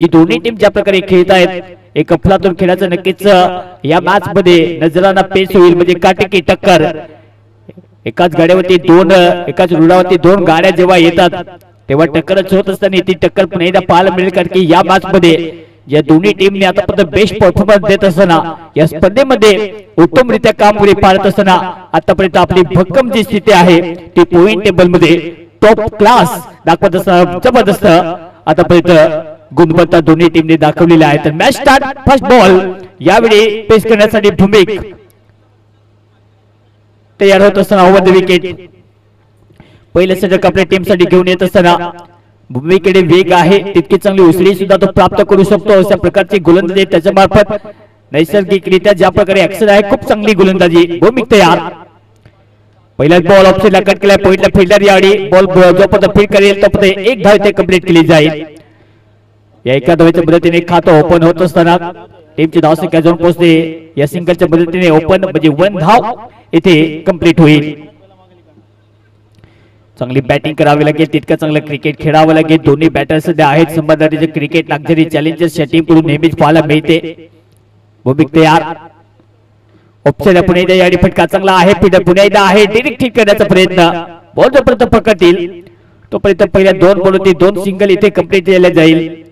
ही दोन्ही टीम ज्या प्रकारे खेळत आहेत एक अफलातून खेळाचं नक्कीच या मॅच मध्ये नजरांना पेश होईल म्हणजे काटेकी टक्कर एकाच गाड्यावरती दोन एकाच रुळावरती दोन गाड्या जेव्हा येतात तेव्हा टक्करच होत असताना ती टक्कर पुन्हा एकदा पाहायला मिळेल कारण की या मॅच मध्ये या दोन्ही टीमने आतापर्यंत बेस्ट परफॉर्मन्स देत असताना या स्पर्धेमध्ये उत्तमरित्या कामगिरी पाहत असताना आतापर्यंत आपली भक्कम जी स्थिती आहे ती पॉइंट टेबल मध्ये टॉप क्लास दाखवत असताना जबरदस्त आतापर्यंत गुणवत्ता दोन्ही टीमने दाखवलेली आहे। तर मॅच स्टार्ट फर्स्ट बॉल यावेळी पेश करण्यासाठी भूमिक तयार होत असताना ओव्हर द विकेट पहिलं षटक आपल्या टीम साठी घेऊन येत असताना भूमिकेकडे वेग आहे तितकी चांगली उसळी सुद्धा तो प्राप्त करू शकतो अशा प्रकारची गोलंदाजी त्याच्या मार्फत नैसर्गिकरित्या ज्या प्रकारे ऍक्शन आहे खूप चांगली गोलंदाजी भूमिक तयार पहिलाच बॉल ऑफसाइडला कट केला पॉइंटला फिल्डर यावेळी बॉल जोपर्यंत फील्ड करेल तोपर्यंत एक धाव इथे कंप्लीट केली जाईल। या एका धावेच्या मदतीने खातं ओपन होत असताना टीमची धावसंख्या जाऊन पोहोचते या सिंगलच्या मदतीने ओपन म्हणजे 1 धाव इथे कंप्लीट होईल। चांगली बॅटिंग करावी लागेल तितकं चांगलं क्रिकेट खेळावं लागेल दोन्ही बॅटर सध्या आहेत संबंधाचे क्रिकेट लक्झरी चॅलेंजर्स या टीम कडून नेहमीच पाहायला मिळते। भूमिक तयार ऑफसाइड पुणे एकदा याडी फटका चांगला आहे फिल्डर पुणे एकदा आहे डायरेक्ट ठीक करण्याचा प्रयत्न बॉल जोपर्यंत पकडतील तोपर्यंत पहिल्या दोन बॉलवरती दोन सिंगल इथे कंप्लीट केले जाईल।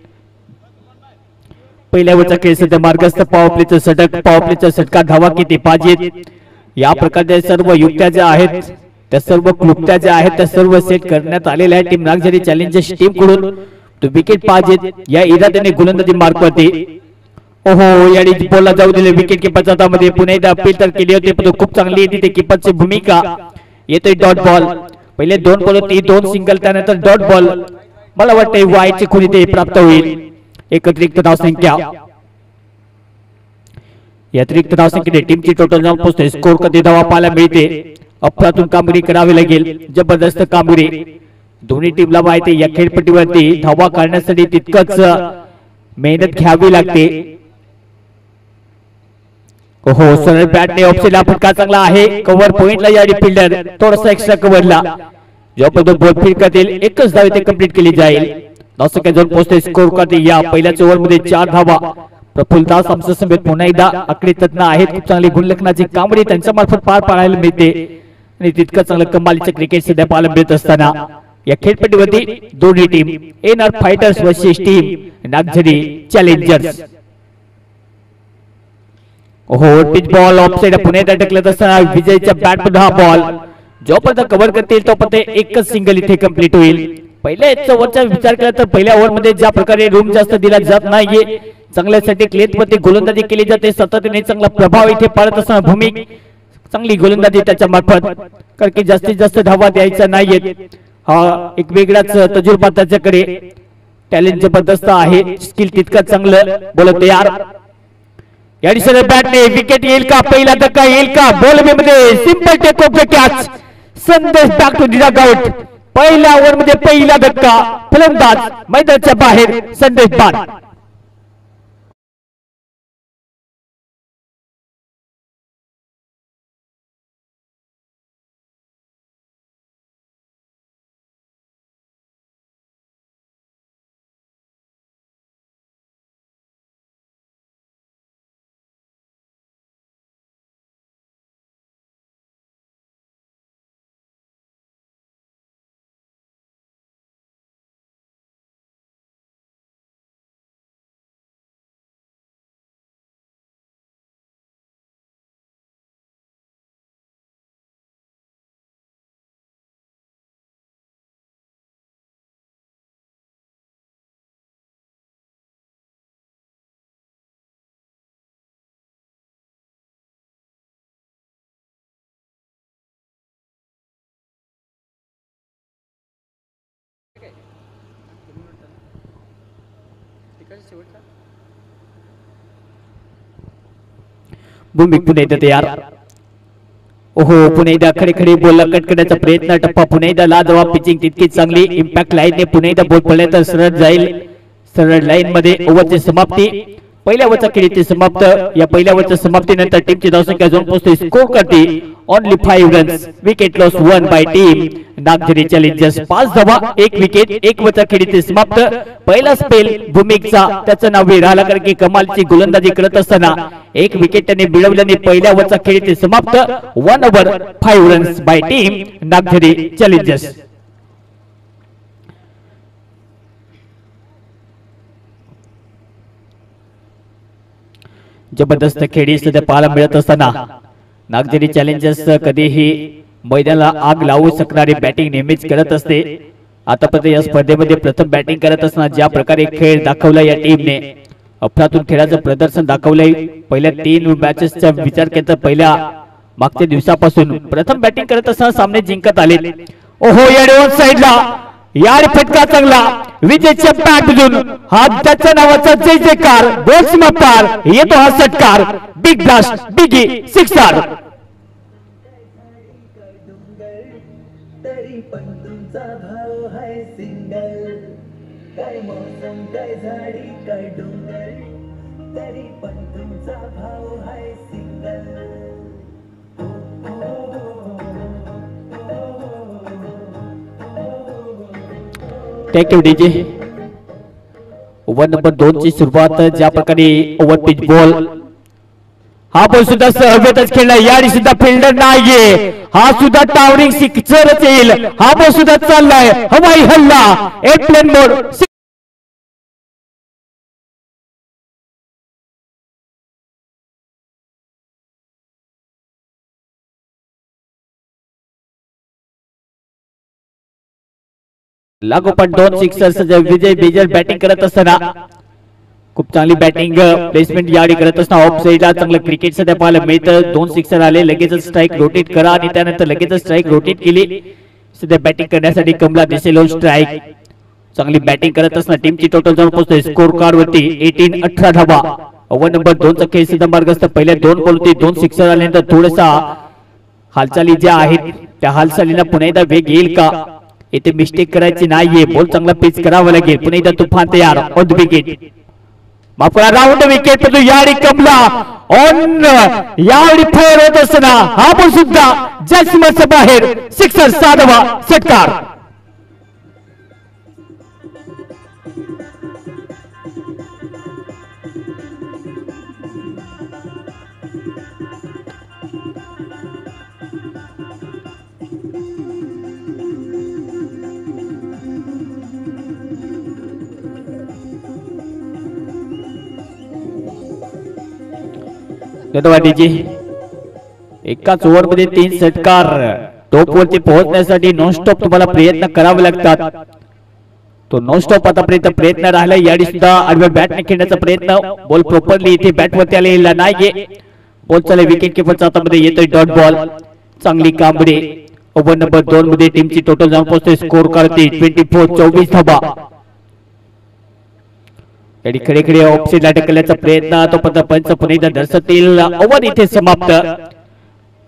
पहिल्या ओव्हरचा खेळ सध्या मार्गस्थ पॉवर प्लेचं षटक पॉवर प्लेचा षटका धावा किती पाहिजेत या प्रकारच्या सर्व युक्त्या ज्या आहेत त्या सर्व क्लुप्त्या ज्या आहेत त्या सर्व सेट करण्यात आलेल्या आहे टीम लक्झरी चॅलेंजर्स टीम कडून तो विकेट पाहिजेत या इराद्याने गोलंदाजी मार्फत ओहो याडी बॉलला जाऊ दिले विकेट कीपरच्या हातामध्ये पुन्हा एकदा फिल्टर केली होती पण खूप चांगली आहे तिथे कीपरची भूमिका येतोय डॉट बॉल पहिले दोन बॉलवरती दोन सिंगल त्यानंतर डॉट बॉल मला वाटते वाईटची खुली ते प्राप्त होईल। एकत्रित धावसंख्या या अतिरिक्त धावसंख्येने टीमची टोटल जाऊन पोहोचते स्कोर कधी धावा पाहायला मिळते अफलातून कामगिरी करावी लागेल जबरदस्त कामगिरी दोन्ही टीमला माहिती या खेळपट्टीवरती धावा काढण्यासाठी तितकंच मेहनत घ्यावी लागते। ओहो सरळ बॅटने ऑफसाइडला फटका चांगला आहे कव्हर पॉइंटला याडी फिल्डर थोडासा एक्स्ट्रा कव्हरला जोपर्यंत बॉल फील्ड करतील एकच धाव इथे कंप्लीट केली जाईल। धावसंख्या जाऊन पोहोचते स्कोर करते या पहिल्याच ओव्हर मध्ये 4 धावा प्रफुल्ल दास आमच्या समेत पुन्हा एकदा आकडे तज्ञ आहेत खूप चांगली गुणलेखनाची कामगिरी त्यांच्या मार्फत पार पाडायला मिळते आणि तितकं चांगलं कमालीचं क्रिकेट सध्या पाहायला मिळत असताना या खेळपट्टीवरती दोन्ही team NR fighters versus team लक्झरी चॅलेंजर्स ओहो पिच बॉल ऑफसाइड पुणे ढकलत असताना विजयच्या बॅट मध्ये हा बॉल जोपर्यंत कव्हर करतील तोपर्यंत एकच सिंगल इथे कंप्लीट होईल। पहिल्या ओव्हरचा विचार केला तर पहिल्या ओव्हर मध्ये ज्या प्रकारे रूम जास्त दिला जात नाहीये चांगल्यासाठी क्लेतमध्ये गोलंदाजी केली जाते सातत्याने चांगला प्रभाव इथे पडत असताना भूमिक चांगली गोलंदाजी त्याच्या मार्फत कारण की जास्तीत जास्त धावा द्यायचा नाहीये हा एक वेगळाच तजुर्बा त्याच्याकडे टॅलेंट जबरदस्त आहे स्किल तितकं चांगलं बोलत तयार याडी सरळ बॅटने विकेट येईल का पहिला धक्का येईल का बॉल मध्ये simple take off the catch Sandesh back to the out पहिल्या ओव्हर मध्ये पहिला धक्का फलंदाज मैदानाच्या बाहेर संदेश बाद। भूमिक पुन्हा एकदा तयार ओहो पुन्हा एकदा खडे खडे बॉलला कट करण्याचा प्रयत्न टप्पा पुन्हा एकदा लाजवाब पिचिंग तितकी चांगली इम्पॅक्ट लाईनने पुन्हा एकदा बॉल पडले तर सरळ जाईल सरळ लाईन मध्ये ओव्हरची समाप्ती पहिल्या ओव्हरचा खेळ इथे समाप्त। या पहिल्या ओव्हरच्या समाप्तीनंतर टीमची धावसंख्या जाऊन पोहोचते स्कोर करते only 5 runs. Wicket loss 1 by team Nagzari challengers. 5 धावा 1 विकेट। एक ओव्हरचा खेळ इथे समाप्त। पहिला स्पेल भूमिकचा, त्याचं नाव विराला कारण की कमालची गोलंदाजी करत असताना 1 विकेट त्यांनी मिळवल्याने पहिल्या ओव्हरचा खेळ इथे समाप्त। 1 over 5 runs by team Nagzari challengers. जबरदस्त खेळी सध्या पाहायला मिळत असताना नागझरी चॅलेंजर्स कधीही मैदानाला आग लावू शकणारी बॅटिंग नेहमीच करत असते। आतापर्यंत या स्पर्धेमध्ये प्रथम बॅटिंग करत असताना ज्या प्रकारे खेळ दाखवला या टीमने, अफलातून खेळाचं प्रदर्शन दाखवलंय। पहिल्या 3 मॅचेसचा विचार केला तर पहिल्या मागच्या दिवसापासून प्रथम बॅटिंग करत असताना सामने जिंकत आले। ओहो या दोन साइडला यार फटका चांगला विजयच्या बॅटमधून हा त्याच्या नावाचा जय जयकार बॉल समाप्तार येतो हा षटकार। Big blast biggie sixer. तरी पण तुमचा भाव हाय सिंगल, काय मौसम काय झाडी काय डोंगर, तरी पण तुमचा भाव हाय single. Thank you DJ. Over number 2 ची सुरुवात ज्या प्रकारे ओव्हर पिच बॉल, हा बॉल सुद्धा हवेतच खेळला। याडी सुद्धा फिल्डर नाहीये, हा सुद्धा टावरिंग सिक्सरच येईल। हा बॉल सुद्धा चाललाय हवाई हल्ला एअरप्लेन मोड। लागोपाठ 2 सिक्सर्स विजय बेजर बॅटिंग करत असताना खूप चांगली बॅटिंग प्लेसमेंट याडी करत असताना ऑफ साइडला चांगलं क्रिकेट सध्या पाहायला मिळतं। 2 सिक्सर आले, लगेच स्ट्राइक रोटेट करा आणि त्यानंतर लगेच स्ट्राइक रोटेट केली। सध्या बॅटिंग करण्यासाठी कमला दिसेल ऑन स्ट्राइक। चांगली बॅटिंग करत असताना टीमची टोटल जाऊन पोहोचते स्कोर कार्ड वरती 18 धावा। ओव्हर नंबर 2 चा खेळ सुद्धा मार्गस्थ। पहिल्या 2 बॉल होती, 2 सिक्सर आल्यानंतर थोडासा हालचाली ज्या आहेत त्या हालचालींना पुन्हा एकदा वेग येईल का? इथे मिस्टेक करायची नाहीये, बॉल चांगला पिच करावा लागेल। पुन्हा एकदा तुफान तयार ऑन विकेट, माफ करा राऊंड विकेट परंतु याडी कमला ऑन याडी फायर होत असताना हा बॉल सुद्धा जॅक्समनच्या बाहेर सिक्सर। 6 षटकार। धन्यवाद डीजे। एकाच ओव्हर मध्ये 3 षटकार। टॉप वरती पोहोचण्यासाठी नॉनस्टॉप तुम्हाला प्रयत्न करावे लागतात। तो नॉनस्टॉप आतापर्यंत प्रयत्न राहिला। याडी सुद्धा आडव्या बॅटने खेळण्याचा प्रयत्न, बॉल प्रॉपरली इथे बॅट वरती आलेला नाहीये। बॉल चाले विकेट किपरच्या हातामध्ये येतोय डॉट बॉल। चांगली कामगिरी। ओव्हर नंबर 2 मध्ये टीमची टोटल जाऊन पोहोचते स्कोर करते 24 धावा। खडे खडे ऑफ साइडला ढकलण्याचा प्रयत्न, तो पंच पुन्हा एकदा दर्शवतील। ओव्हर इथे समाप्त।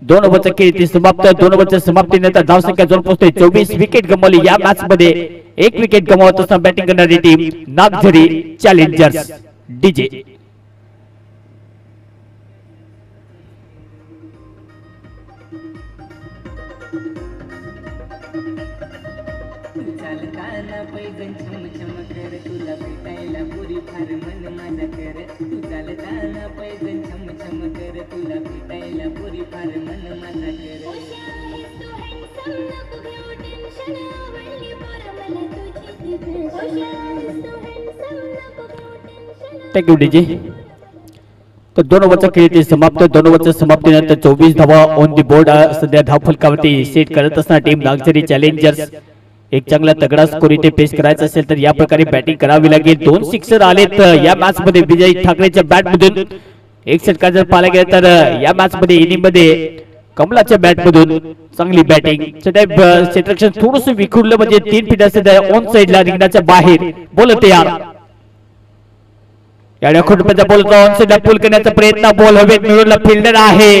2 ओव्हरचा खेळ इथे समाप्त। 2 ओव्हरच्या समाप्तीनंतर धावसंख्या जाऊन पोहोचते 24। विकेट गमावली या मॅच मध्ये। 1 विकेट गमावत असताना बॅटिंग करणारी team Nagzari challengers. DJ thank you DJ. तर 2 ओव्हरचा खेळ इथे समाप्त। 2 ओव्हरच्या समाप्तीनंतर 24 धावा ऑन दी बोर्ड। सध्या धावफलकावरती सेट करत असताना टीम नागझरी चॅलेंजर्स एक चांगला तगडा स्कोर इथे पेश करायचा असेल तर या प्रकारे बॅटिंग करावी लागेल। 2 सिक्सर आलेत या मॅच मध्ये विजय ठाकरेच्या बॅट मधून। 1 षटकार जर पाहायला गेलं तर या मॅच मध्ये इनिंग मध्ये कमलाच्या बॅट मधून चांगली बॅटिंग। सध्या क्षेत्ररक्षण थोडंस विखुरलं म्हणजे 3 फीट सध्या ऑन साइडला रिंगणाच्या बाहेर बॉल तयार। याड्या खोटपचा बॉल ऑन साइडला पुल करण्याचा प्रयत्न, बॉल हवेत मिळवला, फिल्डर आहे,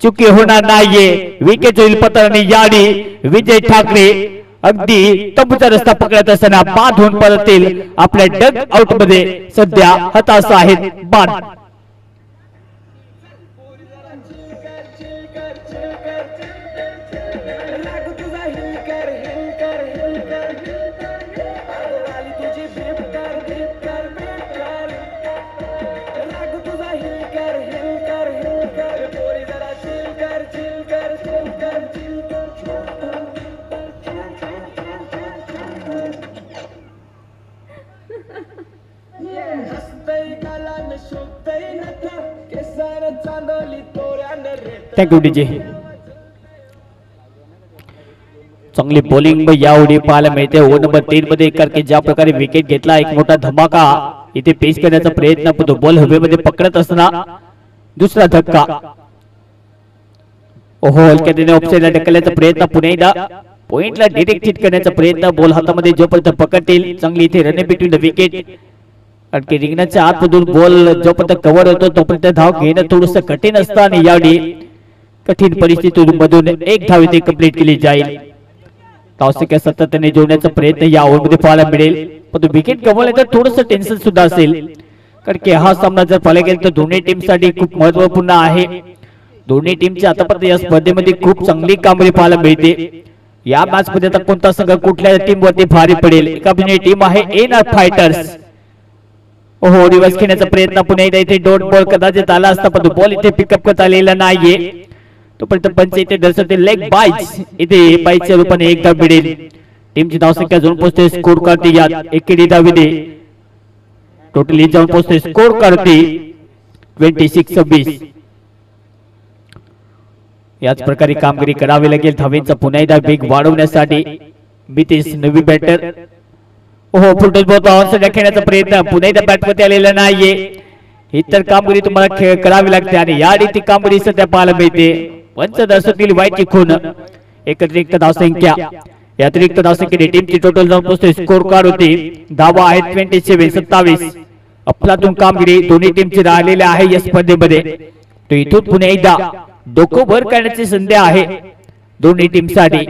चुकी होणार नाहीये। विकेट होईल पतन आणि याडी विजय ठाकरे अगदी तंबूचा रस्ता पकडत असताना बाद होऊन परतील आपल्या डग आउट मध्ये सध्या हताश आहेत बाद. Thank you DJ. चांगली बॉलिंग यावेळी पाहायला मिळते. ओव्हर नंबर 3 मध्ये कारण ज्या प्रकारे विकेट घेतला एक मोठा धमाका इथे पेश करण्याचा प्रयत्न पण तो बॉल हवेमध्ये पकडत असताना दुसरा धक्का. ओहो हलक्याने ऑफसाईडला ढकलण्याचा प्रयत्न पुन्हा एकदा पॉइंटला डिरेक्ट हिट करण्याचा प्रयत्न. बॉल हातामध्ये जोपर्यंत पकडतील चांगली इथे रन बिटवीन द विकेट. कारण रिंगणाच्या आतमधून बॉल जोपर्यंत कव्हर होतो तोपर्यंत धाव घेणं थोडंसं कठीण असतं आणि यावेळी कठीण परिस्थितीमधून एक धाव इथे कंप्लीट केली जाईल. धावसंख्या सातत्याने जोडण्याचा प्रयत्न या ओव्हरमध्ये पाहायला मिळेल पण विकेट गमावले तर थोडंसं टेन्शन सुद्धा असेल. कारण की हा सामना जर पाहायला गेला तर दोन्ही टीमसाठी खूप महत्वपूर्ण आहे. दोन्ही टीमची आतापर्यंत या स्पर्धेमध्ये खूप चांगली कामगिरी पाहायला मिळते. या मॅच मध्ये आता कोणता संघ कुठल्या टीमवरती भारी पडेल. एका टीम आहे एनआर फायटर्स. ओहो रिवर्स खेळण्याचा प्रयत्न पुन्हा एकदा इथे डॉट बॉल कदाचित आला असता पण बॉल इथे पिकअप करता आलेला नाहीये. तोपर्यंत पंच इथे दर्शवते लेग बाईट्स. इथे बाईटच्या रूपाने एक धाव मिळेल. टीमची धावसंख्या जाऊन पोहोचते स्कोर करते यात एकेरी धावीने टोटली जाऊन पोहोचते स्कोर करते 26-26. याच प्रकारे कामगिरी करावी लागेल धावेंचा पुन्हा एकदा वेग वाढवण्यासाठी. बितेस नवी बॅटर. ओहो फुटबॉल बॉल ऑनसाइड खेळण्याचा प्रयत्न पुन्हा एकदा बॅटमध्ये आलेला नाहीये. ही तर कामगिरी तुम्हाला करावी लागते आणि या रीती कामगिरी सध्या पाहायला मिळते. पंच दर्शवतील वाईटची खून. एकत्रित धावसंख्या या अतिरिक्त धावसंख्येने टीमची टोटल जाऊन पोहोचते स्कोर कार्ड होती. धावा आहेत 27-27. अफलातून कामगिरी दोन्ही टीमची राहिलेली आहे या स्पर्धेमध्ये. तो इथून पुन्हा एकदा डोकं वर करण्याची संधी आहे दोन्ही टीमसाठी.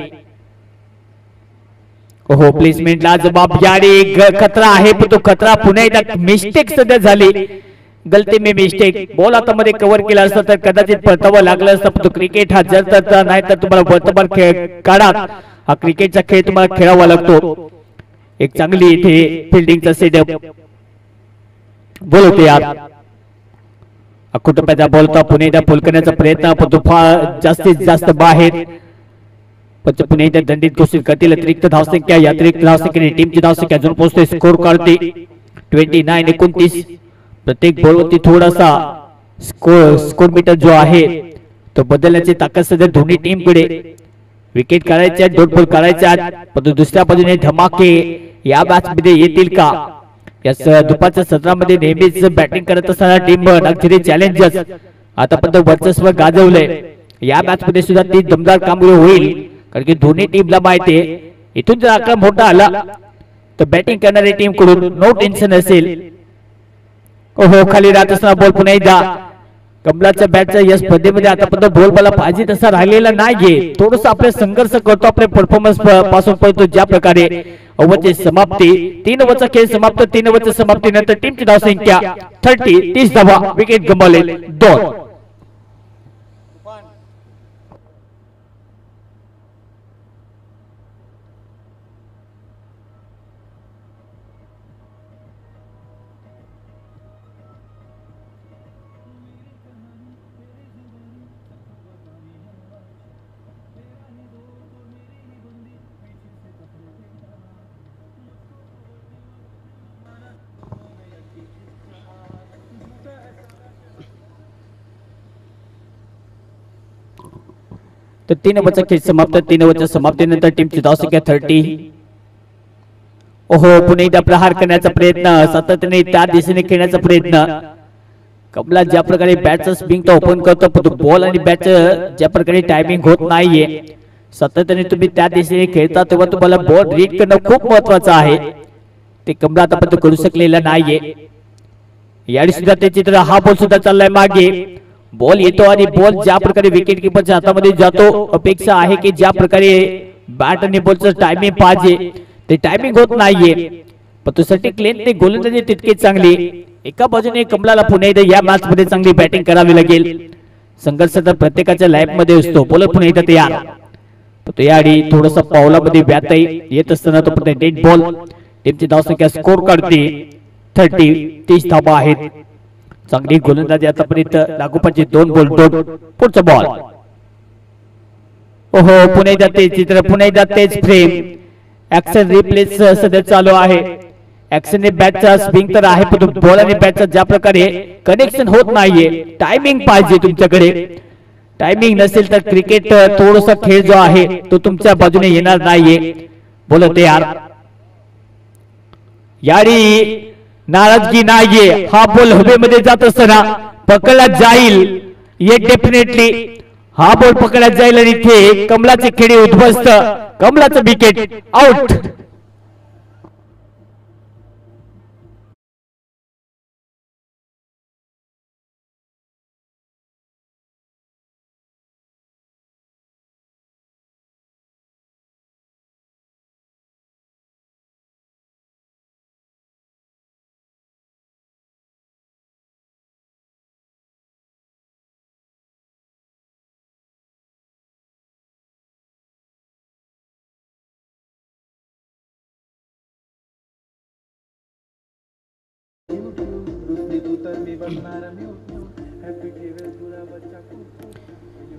ओहो प्लेसमेंटला जबाबदारी खतरा आहे पण तो खतरा पुन्हा एकदा मिस्टेक सध्या झाली. गलती में मिस्टेक. बॉल हातामध्ये कव्हर केला असता तर कदाचित परतावा लागला असता पण तो क्रिकेट हा जर तर नाही तर तुम्हाला वर्तमान खेळ काढात हा क्रिकेटचा खेळ तुम्हाला खेळावा लागतो. एक चांगली इथे फिल्डिंगचा सेटअप बॉल होते यार. कुटुंबाचा बॉलचा पुन्हा एकदा फुल करण्याचा प्रयत्न पण तो जास्तीत जास्त बाहेर. पण पुन्हा एकदा दंडित घोषित करतील. अतिरिक्त धावसंख्या या अतिरिक्त धावसंख्येने टीमची धावसंख्या अजून पोहोचते स्कोर काढते 29-29. प्रत्येक बॉलवरती थोडासा स्कोर मीटर जो आहे तो बदलण्याची ताकद सध्या दोन्ही टीम कडे. विकेट काढायच्या डॉट बॉल काढायच्या पण दुसऱ्या बाजूने धमाके या मॅच मध्ये येतील का. या दुपारच्या सत्रामध्ये नेहमीच बॅटिंग करत असताना टीम नागझरी चॅलेंजर्स आतापर्यंत वर्चस्व गाजवलंय. या मॅच मध्ये सुद्धा ती दमदार कामगिरी होईल कारण की दोन्ही टीमला माहिती आहे इथून जर आकडा मोठा आला तर बॅटिंग करणारी टीम कडून नो टेन्शन असेल. ओहो खाली राहत असताना बॉल पुन्हा एकदा कमलाच्या बॅटचा या स्पर्धेमध्ये आतापर्यंत बॉल मला पाहिजे तसा राहिलेला नाहीये. थोडस आपले संघर्ष करतो आपल्या परफॉर्मन्स पासून पळतो. ज्या प्रकारे ओव्हरची समाप्ती 3 ओव्हरचा खेळ समाप्त. 3 ओव्हरच्या समाप्तीनंतर टीमची धावसंख्या 30 धावा. विकेट गमावले 2. तर 3 ओव्हरचा खेळ समाप्त. 3 ओव्हरच्या समाप्तीनंतर टीमची धावसंख्या 30. ओहो पुन्हा एकदा प्रहार करण्याचा प्रयत्न सातत्याने त्या दिशेने खेळण्याचा प्रयत्न. कमला ज्या प्रकारे बॅटचा स्पिन तो ओपन करतो पण बॉल आणि बॅट ज्या प्रकारे टायमिंग होत नाहीये. सातत्याने तुम्ही त्या दिशेने खेळता तेव्हा तुम्हाला बॉल रीड करणं खूप महत्वाचं आहे. ते कमला आतापर्यंत करू शकलेला नाहीये. यावेळी सुद्धा ते चित्र हा बॉल सुद्धा चाललाय मागे. बॉल येतो आणि बॉल ज्या प्रकारे विकेट किपरच्या हातामध्ये जातो. अपेक्षा आहे की ज्या प्रकारे बॅट आणि बॉलचं टायमिंग पाहिजे, ते टायमिंग होत नाहीये. पण तो सटीक लेन ते गोलंदाजी तितकी चांगली. एका बाजूने कमलाला पुन्हा एकदा या मॅच मध्ये चांगली बॅटिंग करावी लागेल. संघर्ष तर प्रत्येकाच्या लाईफ मध्ये असतो. बॉलर पुन्हा एकदा तयार. तो याडी थोडंसं पावलामध्ये व्यात येत असताना तो पण डेड बॉल. टीमची धावसंख्या स्कोर काढते 30 धावा आहेत. चांगली गोलंदाजी आतापर्यंत लागोपाठचे 2 बॉल 2. पुढचा बॉल. ओहो पुन्हा एकदा तेच चित्र, पुन्हा एकदा तेच फ्रेम. ऍक्शन रिप्लेस सध्या चालू आहे. ऍक्शन बॅटचा स्विंग तर आहे, पण बॉल आणि बॅटचा ज्या प्रकारे कनेक्शन होत नाहीये. टायमिंग पाहिजे तुमच्याकडे. टायमिंग नसेल तर क्रिकेट थोडासा खेळ जो आहे तो तुमच्या बाजूने येणार नाहीये. बोलत यार यारी नाराजगी नाहीये. हा बॉल हवेमध्ये जात असताना पकडला जाईल. ये डेफिनेटली हा बॉल पकडला जाईल आणि इथे कमलाचे खेळी उद्ध्वस्त. कमलाचं विकेट आउट.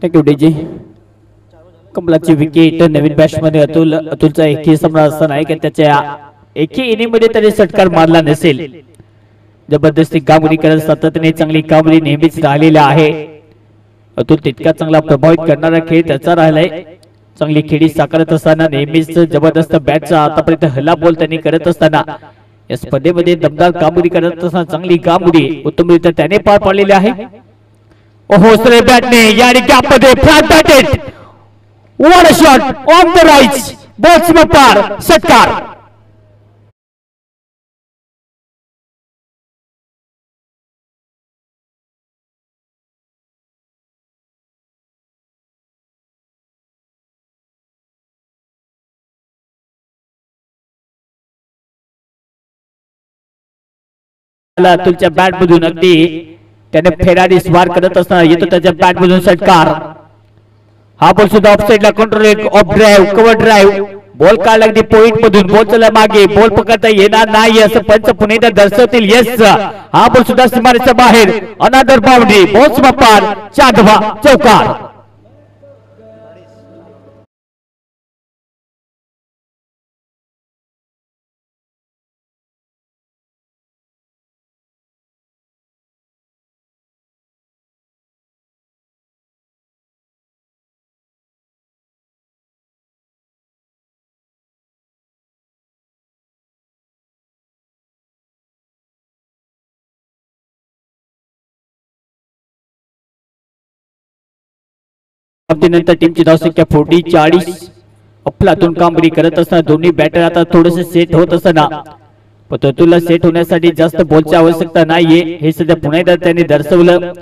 Thank you DJ. कमलाची विकेट. नवीन बॅट्समन अतुलचा एकही सामना असा नाही की त्याच्या एकही इनिंग मध्ये त्याने षटकार मारला नसेल. जबरदस्ती कामगिरी करत सातत्याने चांगली कामगिरी नेहमीच राहिलेला आहे. अतुल तितका चांगला प्रभावित करणारा खेळ त्याचा राहिलाय. चांगली खेळी साकारत असताना नेहमीच जबरदस्त बॅटचा आतापर्यंत हल्ला बॉल त्यांनी करत असताना या स्पर्धेमध्ये दमदार कामगिरी करत असताना चांगली कामगिरी उत्तमरित्या त्याने पार पाडलेली आहे. ओहो सरळ बॅटने या गॅपमध्ये flat batted. What a shot on the right. Ball पार. षटकार. अतुलच्या बॅट मधून अगदी त्याने फेरारी स्वार करत असताना येतो त्याच्या बॅट मधून षटकार. हा बॉल सुद्धा ऑफसाइडला control. Off drive, cover drive. Ball काढला अगदी पॉइंट मधून. बॉल चला मागे. बॉल पकडता येणार नाही असं पंच पुणे दर्शवतील. येस हा बॉल सुद्धा सीमारेच्या बाहेर. अनादर बाउंड्री. बॉल पार. 4 धावा. चौकार. नंतर टीमची धावसंख्या 40. अफलातून कामगिरी करत असताना दोन्ही बॅटर आता थोडेसे सेट होत असताना पण तुला सेट होण्यासाठी जास्त बॉलची आवश्यकता नाहीये हे सध्या पुन्हा एकदा त्यांनी दर्शवलं.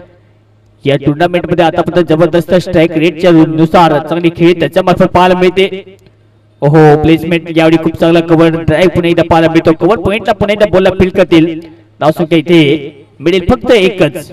या टुर्नामेंट मध्ये आतापर्यंत जबरदस्त स्ट्राइक रेटच्या नुसार चांगली खेळी त्याच्या मार्फत पाहायला मिळते. ओहो प्लेसमेंट यावेळी खूप चांगला कव्हर ड्राईव्ह पुन्हा एकदा पाहायला मिळतो. कव्हर पॉइंटला पुन्हा एकदा बॉलला फील्ड करतील. धावसंख्या इथे मिळेल फक्त 1च.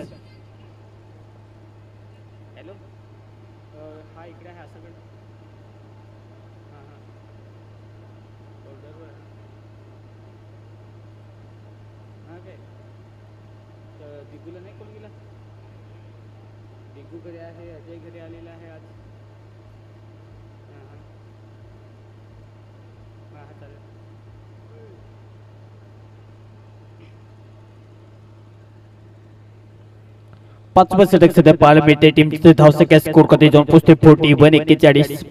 पाचवा षटक सध्या पाहायला मिळते. टीमचे धावसंख्या स्कोर करते जाऊन पोहोचते 41.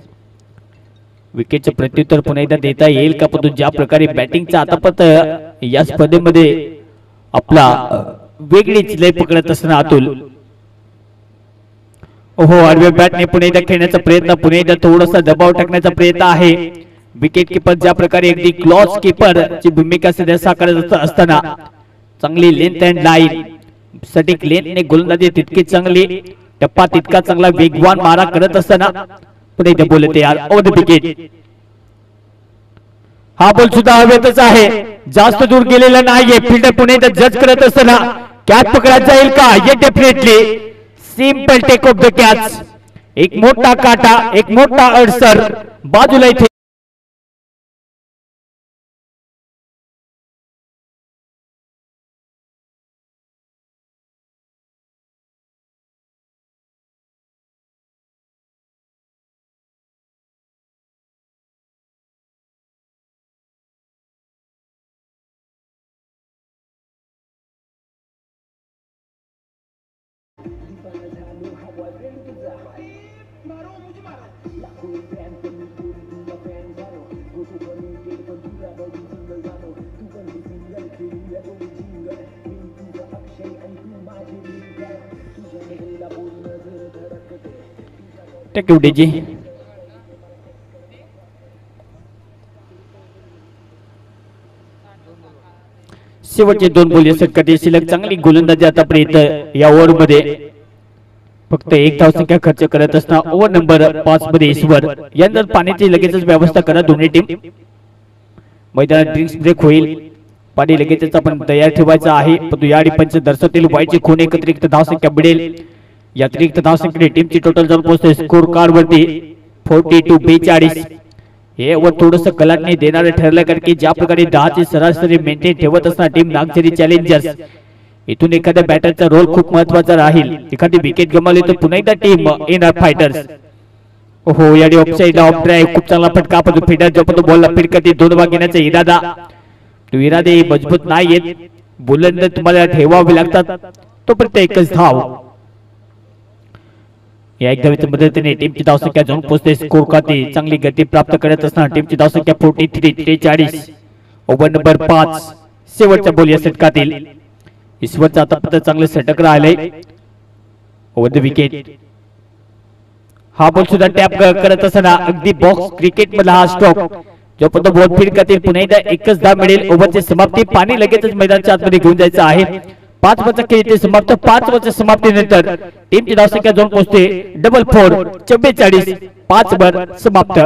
विकेटचे प्रत्युत्तर पुन्हा एकदा देता येईल का? परंतु ज्या प्रकारे बॅटिंगचा आतापर्यंत या स्पर्धेमध्ये आपला वेगळीच लय पकडत असताना अतुल. ओहो आडव्या बॅटने पुन्हा एकदा खेळण्याचा प्रयत्न. पुन्हा एकदा थोडासा दबाव टाकण्याचा प्रयत्न आहे. विकेट किपर ज्या प्रकारे अगदी क्लॉज किपर ची भूमिका सध्या साकारत असताना चांगली लेंथ अँड लाईन सटीक लेनने गोलंदाजी तितकी चांगली. टप्पा तितका चांगला वेगवान मारा करत असताना पुन्हा एकदा बोलते यार ओव्हर द विकेट. हा बॉल सुद्धा हवेतच आहे, जास्त दूर गेलेला नाहीये. फिल्डर पुन्हा एकदा जज करत असताना कॅच पकडत जाईल का? ये definitely simple take off the catch. एक मोठा काटा, एक मोठा अडसर बाजूला इथे. जी शेवटचे 2 बॉल षटकातील शिल्लक. चांगली गोलंदाजी आतापर्यंत या ओव्हर मध्ये. फक्त एक धावसंख्या खर्च करत असताना ओव्हर नंबर 5 मध्ये ईश्वर. यानंतर पाण्याची लगेचच व्यवस्था करा दोन्ही टीम. मैदानात ड्रिंक्स ब्रेक होईल, पाणी लगेचच आपण तयार ठेवायचं आहे. परंतु या पंच दर्शवतील वाईचे खून एक अतिरिक्त धावसंख्या मिळेल. या अतिरिक्त धावसंख्येने टीमची टोटल जाऊन पोहोचते स्कोर कार्ड वरती 42-42. हे वर थोडंसं कलाटणी देणारे ठरलं, कारण की ज्या प्रकारे 10 ची सरासरी मेंटेन ठेवत असताना टीम नागझरी चॅलेंजर्स इथून एखाद्या बॅटरचा रोल खूप महत्वाचा राहील. एखादी विकेट गमावली तर पुन्हा एकदा टीम येणार फायटर्स. ओहो, याडी ऑफसाइड ऑफ ड्राइव्ह. खूप चांगला फटका. पण फिल्डर जो बॉलला फीड करते, 2 भाग घेण्याचा इरादा. तो इरादे मजबूत नाहीयेत. बुलंद तुम्हाला ठेवावे लागतात. तो प्रत्येक एकच धाव. या एक धावेच्या मदतीने टीमची धावसंख्या जाऊन पोहोचते स्कोर खाती. चांगली गती प्राप्त करत असताना टीमची धावसंख्या 43-43. ओव्हर नंबर 5 शेवटचा बॉल या षटकातील. ईश्वरचा आतापर्यंत चांगले षटक राहिले. Over the wicket. हा बॉल सुद्धा टॅप करत असताना अगदी बॉक्स क्रिकेट मधला हा स्ट्रोक. जोपर्यंत बॉल फीड करतील पुन्हा एकदा एकच धाव मिळेल. ओव्हरची समाप्ती. पाणी लगेचच मैदानाच्या आतमध्ये घेऊन जायचं आहे. 5 ओव्हरचा खेळ इथे समाप्त. 5 ओव्हरच्या समाप्तीनंतर टीमची धावसंख्या जाऊन पोहोचते 44-44. 5 ओव्हर समाप्त.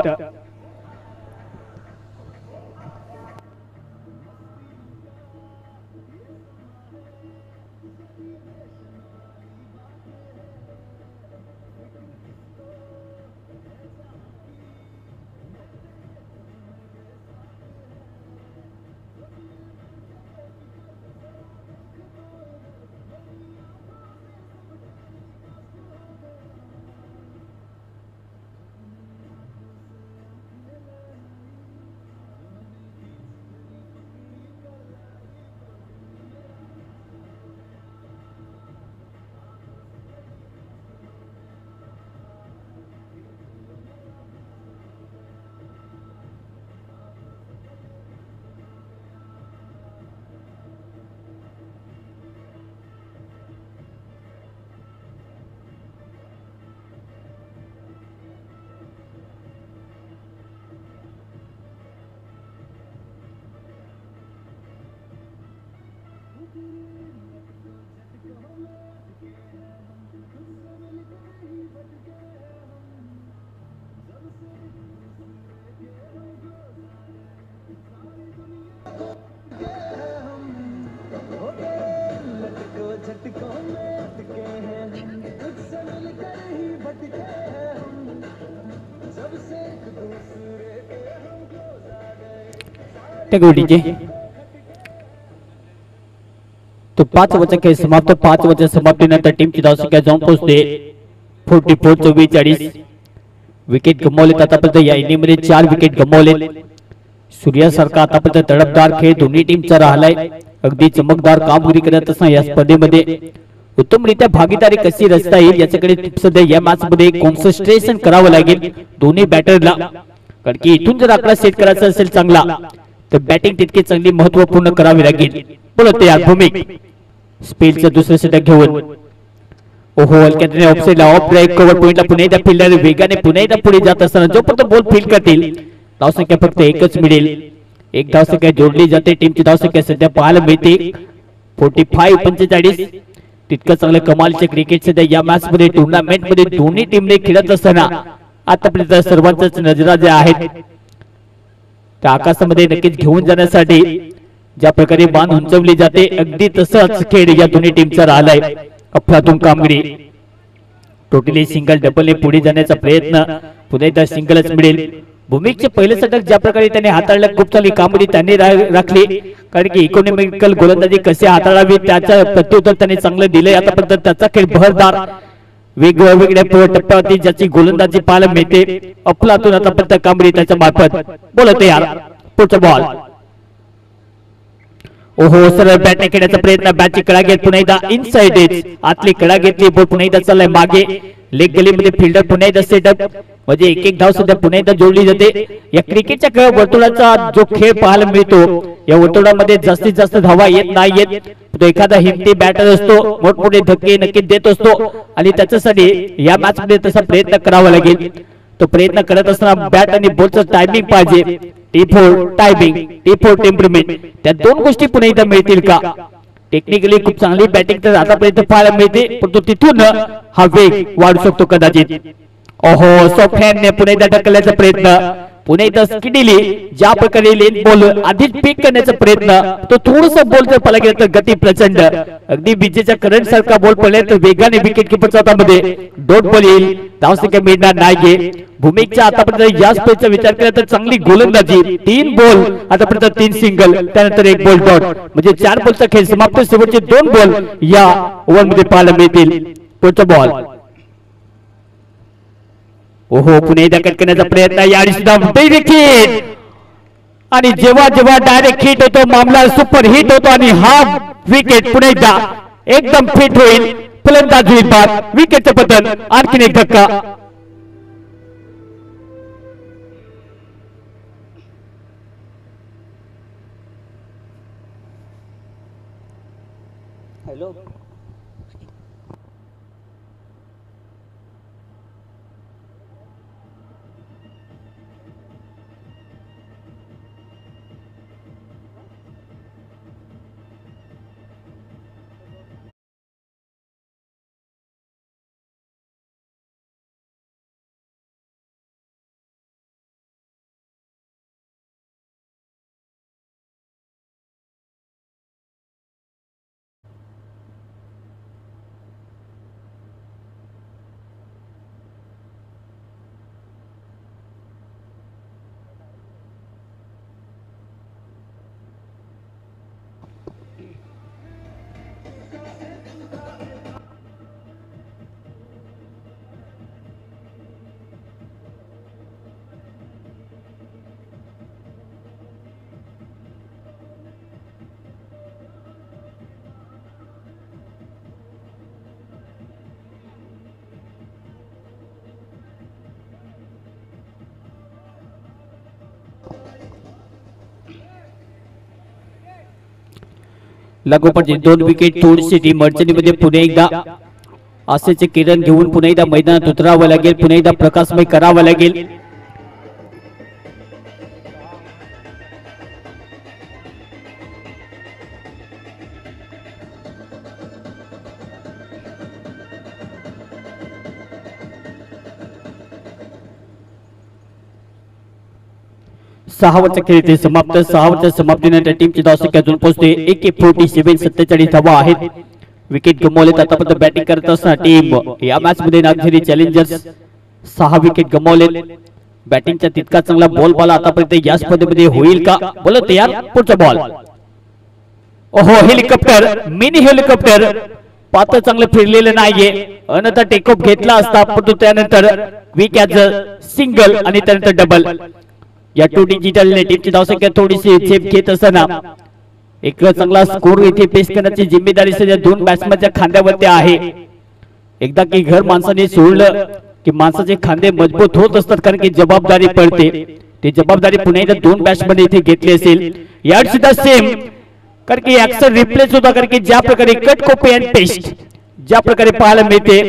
तो 5 ओव्हरचा खेळ समाप्त. 5 ओव्हरच्या समाप्तीनंतर टीमची धावसंख्या जाऊन पोहोचते 44-44. विकेट गमावलेत आतापर्यंत. या इनिंगमध्ये 4 विकेट गमावलेत. सूर्यासारखा आतापर्यंत तडफदार खेळ दोन्ही टीमचा राहिलाय. अगदी चमकदार कामगिरी करत असताना या स्पर्धेमध्ये उत्तमरित्या भागीदारी कशी रचता येईल याच्याकडे सध्या या मॅच मध्ये कॉन्सन्ट्रेशन करावं लागेल दोन्ही बॅटरला. कारण की इथून जर आकडा सेट करायचा असेल चांगला तर बॅटिंग तितकी चांगली महत्वपूर्ण करावी लागेल. बोलत यार भूमिक स्पेलचं दुसरं षटक घेऊन. ओहो, हलक्याने ऑफसाइडला ऑफ ड्राइव्ह कव्हर पॉइंटला पुन्हा एकदा फिल्डर वेगाने पुन्हा एकदा पुढे जात असताना जोपर्यंत बॉल फील्ड करतील धावसंख्या फक्त एकच मिळेल. एक धावसंख्या जोडली जाते. टीमची धावसंख्या सध्या पाहायला मिळते 45-45. तितकं चांगलं कमालचे क्रिकेट सध्या या मॅच मध्ये टुर्नामेंट मध्ये दोन्ही टीमने खेळत असताना आतापर्यंत सर्वांच्याच नजरा ज्या आहेत त्या आकाशामध्ये नक्कीच घेऊन जाण्यासाठी ज्या प्रकारे बाण उंचवली जाते अगदी तसंच खेळ या दोन्ही टीमचा राहिलाय. अफलातून कामगिरी. टोटली सिंगल डबलने पुढे जाण्याचा प्रयत्न. पुन्हा एकदा सिंगलच मिळेल. भूमिकचे पहिले षटक ज्या प्रकारे त्याने हाताळलं खूप चांगली कामगिरी त्यांनी राखली. कारण की इकॉनॉमिकल गोलंदाजी कसे हाताळावी त्याचं प्रत्युत्तर त्याने चांगलं दिलंय. आतापर्यंत त्याचा खेळ बहरदार वेगवेगळ्या टप्प्यावरती ज्याची गोलंदाजी पाहायला मिळते. अफलातून आतापर्यंत कामगिरी त्याच्या मार्फत. बोलत यार पुढचा बॉल. ओहो सरळ बॅटने खेळण्याचा प्रयत्न. बॅटची कडा घेत पुन्हा एकदा इनसाइड एज आतली कडा घेतली. बॉल पुन्हा एकदा चाललाय मागे. लेग गलीमध्ये फिल्डर पुन्हा एकदा सेटअप म्हणजे एक एक धाव सध्या पुन्हा एकदा जोडली जाते. या क्रिकेटच्या खेळ वर्तुळाचा जो खेळ पाहायला मिळतो या वर्तुळामध्ये जास्तीत जास्त धावा येत नाहीयेत. तो एखादा हिमती बॅटर असतो मोठमोठे धक्के नक्कीच देत असतो आणि त्याच्यासाठी या मॅच मध्ये तसा प्रयत्न करावा लागेल. तो प्रयत्न करत असताना बॅट आणि बॉलचं टायमिंग पाहिजे. T4 टायमिंग T4 टेम्परमेंट त्या दोन गोष्टी पुन्हा एकदा मिळतील का? टेक्निकली खूप चांगली बॅटिंग तर आतापर्यंत पाहायला मिळते परंतु तिथून हा वेग वाढू शकतो कदाचित. ओहो सोफ्टहँडने पुन्हा एकदा ढकलण्याचा प्रयत्न. पुन्हा एकदा स्किडीली ज्या प्रकारे लेन बॉल आधीच पिक करण्याचा प्रयत्न. तो थोडंसं बॉल जर पळा गेला तर गती प्रचंड अगदी विजेच्या करंट सारखा बॉल पडला तर वेगाने विकेट किपरच्या हातामध्ये डॉट बॉल येईल. धावसंख्या मिळणार नाहीये. भूमिकच्या आतापर्यंत या स्पेसचा विचार केला तर चांगली गोलंदाजी. 3 बॉल आतापर्यंत 3 सिंगल त्यानंतर 1 बॉल डॉट म्हणजे 4 बॉलचा खेळ समाप्त. शेवटचे 2 बॉल या ओव्हरमध्ये पाहायला मिळतील. पुढचा बॉल. ओहो पुन्हा एकदा कट करण्याचा प्रयत्न. यावेळी सुद्धा डायरेक्ट हिट आणि जेव्हा जेव्हा डायरेक्ट हिट होतो मामला सुपर हिट होतो आणि हा विकेट पुन्हा एकदा एकदम फिट होईल. फलंदाज होईल बाद. विकेटचं पतन. आणखीन एक धक्का. हॅलो लागोपाठ 2 विकेट थोडीशी टीम अडचणीमध्ये पुन्हा एकदा आशेचे किरण घेऊन पुन्हा एकदा मैदानात उतरावं लागेल. पुन्हा एकदा प्रकाशमय करावं लागेल. सहावचा खेळ इथे समाप्त. सहावच्या समाप्तीनंतर टीमची धावसंख्या अजून पोहोचते 147 47 धावा आहेत. विकेट गमावलेत. आतापर्यंत बॅटिंग करत असताना टीम या मॅच मध्ये नागझरी चॅलेंजर्स 6 विकेट गमावलेत. बॅटिंगचा तितका चांगला बॉल पाला आतापर्यंत या स्पर्धेमध्ये होईल का? बोलत यार पुढचा बॉल. ओहो हेलिकॉप्टर मिनी हेलिकॉप्टर पात्र चांगलं फिरलेलं नाहीये. अनंतर टेक ऑफ घेतला असता परंतु त्यानंतर क्विक ॲज अ सिंगल आणि त्यानंतर डबल. या टू डिजिटल टीमची धावसंख्या थोडीशी झेप घेत असताना एक चांगला स्कोर इथे पेश करण्याची जिम्मेदारी सध्या 2 बॅट्समनच्या खांद्यावरती आहे. एकदा की घर माणसाने सोडलं की माणसाचे खांदे मजबूत होत असतात कारण की जबाबदारी पडते. ती जबाबदारी पुन्हा एकदा 2 बॅट्समन इथे घेतली असेल. यात सुद्धा सेम कारण की अक्सर रिप्लेस होता कारण की ज्या प्रकारे कट कॉपी अँड पेस्ट ज्या प्रकारे पाहायला मिळते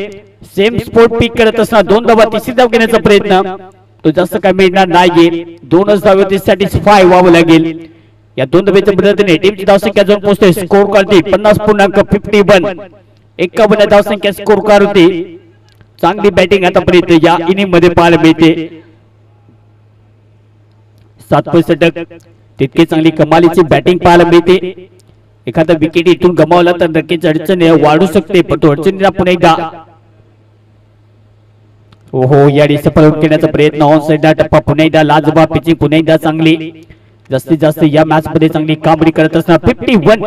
सेम स्पोर्ट पिक करत असताना 2 धावा 3री धाव घेण्याचा प्रयत्न तो जास्त काय मिळणार नाहीये. 2च धावेवरती सॅटिस्फाय व्हावं लागेल. या 2 धावेच्या मदतीने टीमची धावसंख्या जाऊन पोहोचते स्कोर करते 50.51. 51 धावसंख्या स्कोर करते. चांगली बॅटिंग आतापर्यंत या इनिंग मध्ये पाहायला मिळते. 7 षटक तितकी चांगली कमालीची बॅटिंग पाहायला मिळते. एखादा विकेट इथून गमावला तर नक्कीच अडचण वाढू शकते, पण तो अडचणीला पुन्हा एकदा ओहो याडी सफल करण्याचा प्रयत्न ऑन साइडला टप्पा पुन्हा एकदा लाजवाब पिचिंग पुन्हा एकदा चांगली जास्तीत जास्त या मॅच मध्ये चांगली कामगिरी करत असताना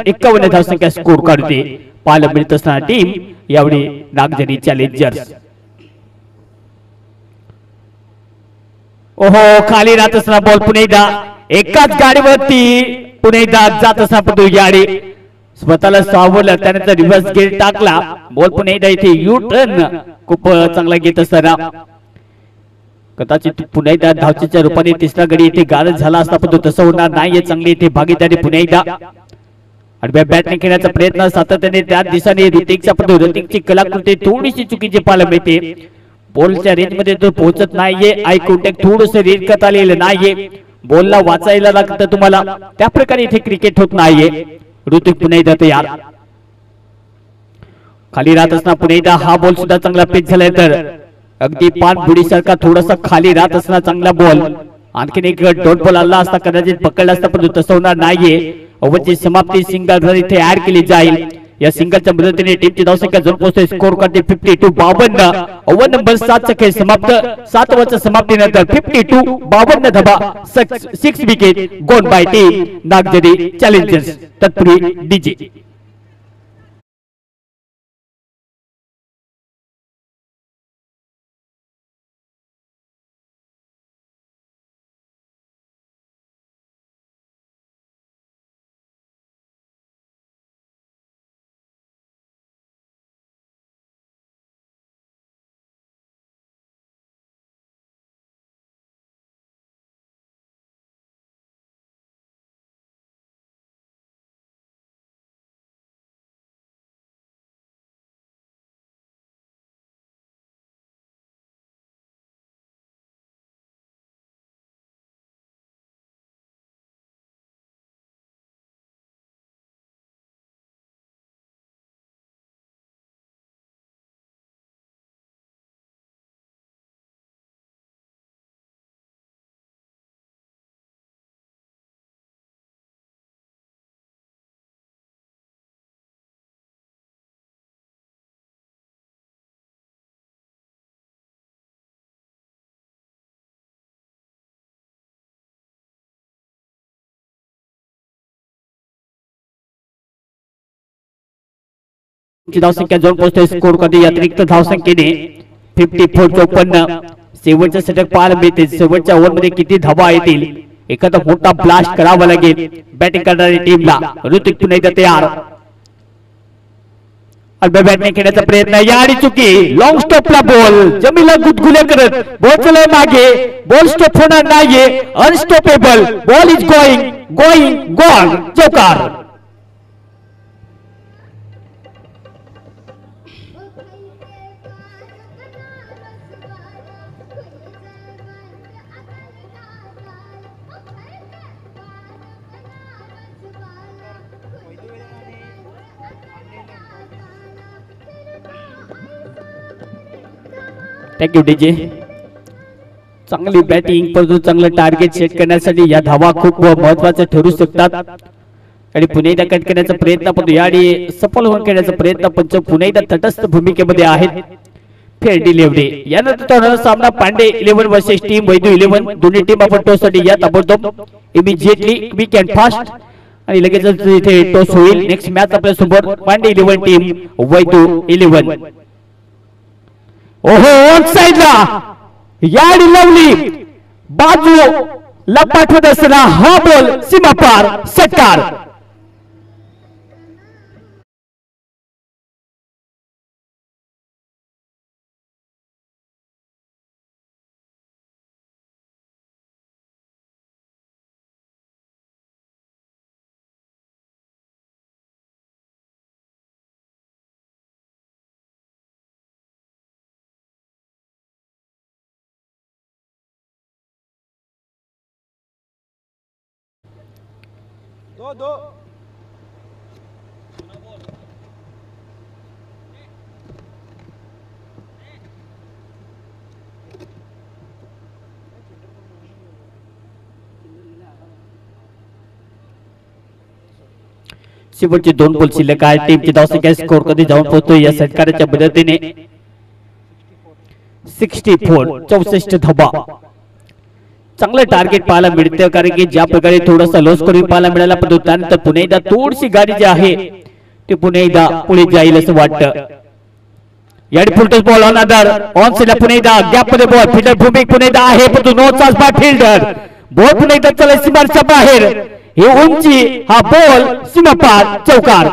51 धावसंख्या स्कोर काढते पाहायला मिळत असताना टीम यावेळी नागझरी चॅलेंजर्स. ओहो खाली राहत असताना बॉल पुन्हा एकदा एकाच गाडीवरती पुन्हा एकदा जात असताना पण गाडी स्वतःला सावरलं त्यानंतर रिव्हर्स गेअर टाकला बॉल पुन्हा एकदा इथे यू टर्न खूप चांगला घेत असताना कदाचित पुन्हा एकदा धावचीच्या रूपाने तिसरा गडी इथे गारद झाला असता पण तो तसं होणार नाहीये. चांगली इथे भागीदारी पुन्हा एकदा आडव्या बॅटने खेळण्याचा प्रयत्न सातत्याने त्या दिशेने ऋतिकचा पण ऋतिकची कलाकृती थोडीशी चुकीची पाहायला मिळते. बॉलच्या रेंज मध्ये तो पोहोचत नाहीये. आय कॉन्टॅक्ट थोडंसं रेंज करता आलेलं नाहीये. बॉलला वाचायला लागतं तुम्हाला त्या प्रकारे इथे क्रिकेट होत नाहीये. ऋतिक पुन्हा एकदा तयार खाली राहत असताना पुन्हा एकदा हा बॉल सुद्धा चांगला पिच झालाय तर अगदी पान बुडीसारखा थोडासा खाली राहत असताना चांगला बॉल आणखीन एक डॉट बॉल आला असता कदाचित पकडला असता पण तसं होणार नाहीये. ओव्हरची समाप्ती सिंगल इथे ऍड केली जाईल. या सिंगलच्या मदतीने टीमची धावसंख्या जवळ पोहोचते स्कोर करते 52 ओव्हर नंबर 7 चा खेळ समाप्त. 7 ओव्हरच्या समाप्तीनंतर 52 धावा 6 विकेट गोन बाय टीम नागझरी चॅलेंजर्स. तत्पूर्वी डीजे धावसंख्या जवळ पोहोचते स्कोर करते अतिरिक्त धावसंख्येने 54-54. शेवटच्या षटक पाहायला मिळते. शेवटच्या ओव्हर मध्ये किती धावा येतील एखादा मोठा ब्लास्ट करावा लागेल बॅटिंग करणारी टीमला. ऋतिक पुन्हा एकदा तयार अल्बा बॅटने खेळण्याचा प्रयत्न याडी चुकी लॉंग स्टॉपला बॉल जमीला गुदगुल्या करत बॉल चला मागे बॉल स्टॉप होणार नाहीये. Unstoppable ball is going gone चौकार. Thank you DJ. चांगली बॅटिंग परंतु चांगलं टार्गेट सेट करण्यासाठी या धावा खूप महत्वाच्या ठरू शकतात आणि पुन्हा एकदा कट करण्याचा प्रयत्न पण याडी सफल होऊन खेळण्याचा प्रयत्न पंच पुन्हा एकदा तटस्थ भूमिकेमध्ये आहेत. फेअर डिलिव्हरी यानंतर होणारा सामना पांडे 11 वर्सेस टीम वैदू 11. दोन्ही टीम आपण टॉस साठी या ताबडतोब इमिजिएटली क्विक अँड फास्ट आणि लगेचच इथे टॉस होईल. नेक्स्ट मॅच आपल्या सोबत पांडे 11 टीम वैदू 11. ओहो ऑन साइडला याडी लावली बाजू लपाठवत असताना हा बॉल सीमा पार षटकार. दो शेवटचे 2 बॉल शिल्लक आहेत. टीमची धावसंख्या स्कोर कधी जाऊन पोहोचतोय या षटकाराच्या मदतीने 64 64 धावा. चांगलं टार्गेट पाहायला मिळतं कारण की ज्या प्रकारे थोडासा लॉस करून पाहायला मिळाला पण त्यानंतर पुन्हा एकदा थोडीशी गाडी जी आहे ती पुन्हा एकदा पुढे जाईल असं वाटतं. याडी full toss ball on other on सेला पुन्हा एकदा गॅप मध्ये बॉल फिल्डर भूमिक पुन्हा एकदा आहे पण no chance by fielder. Ball पुन्हा एकदा चला सीमाच्या बाहेर ही उंची हा बॉल सीमापार चौकार.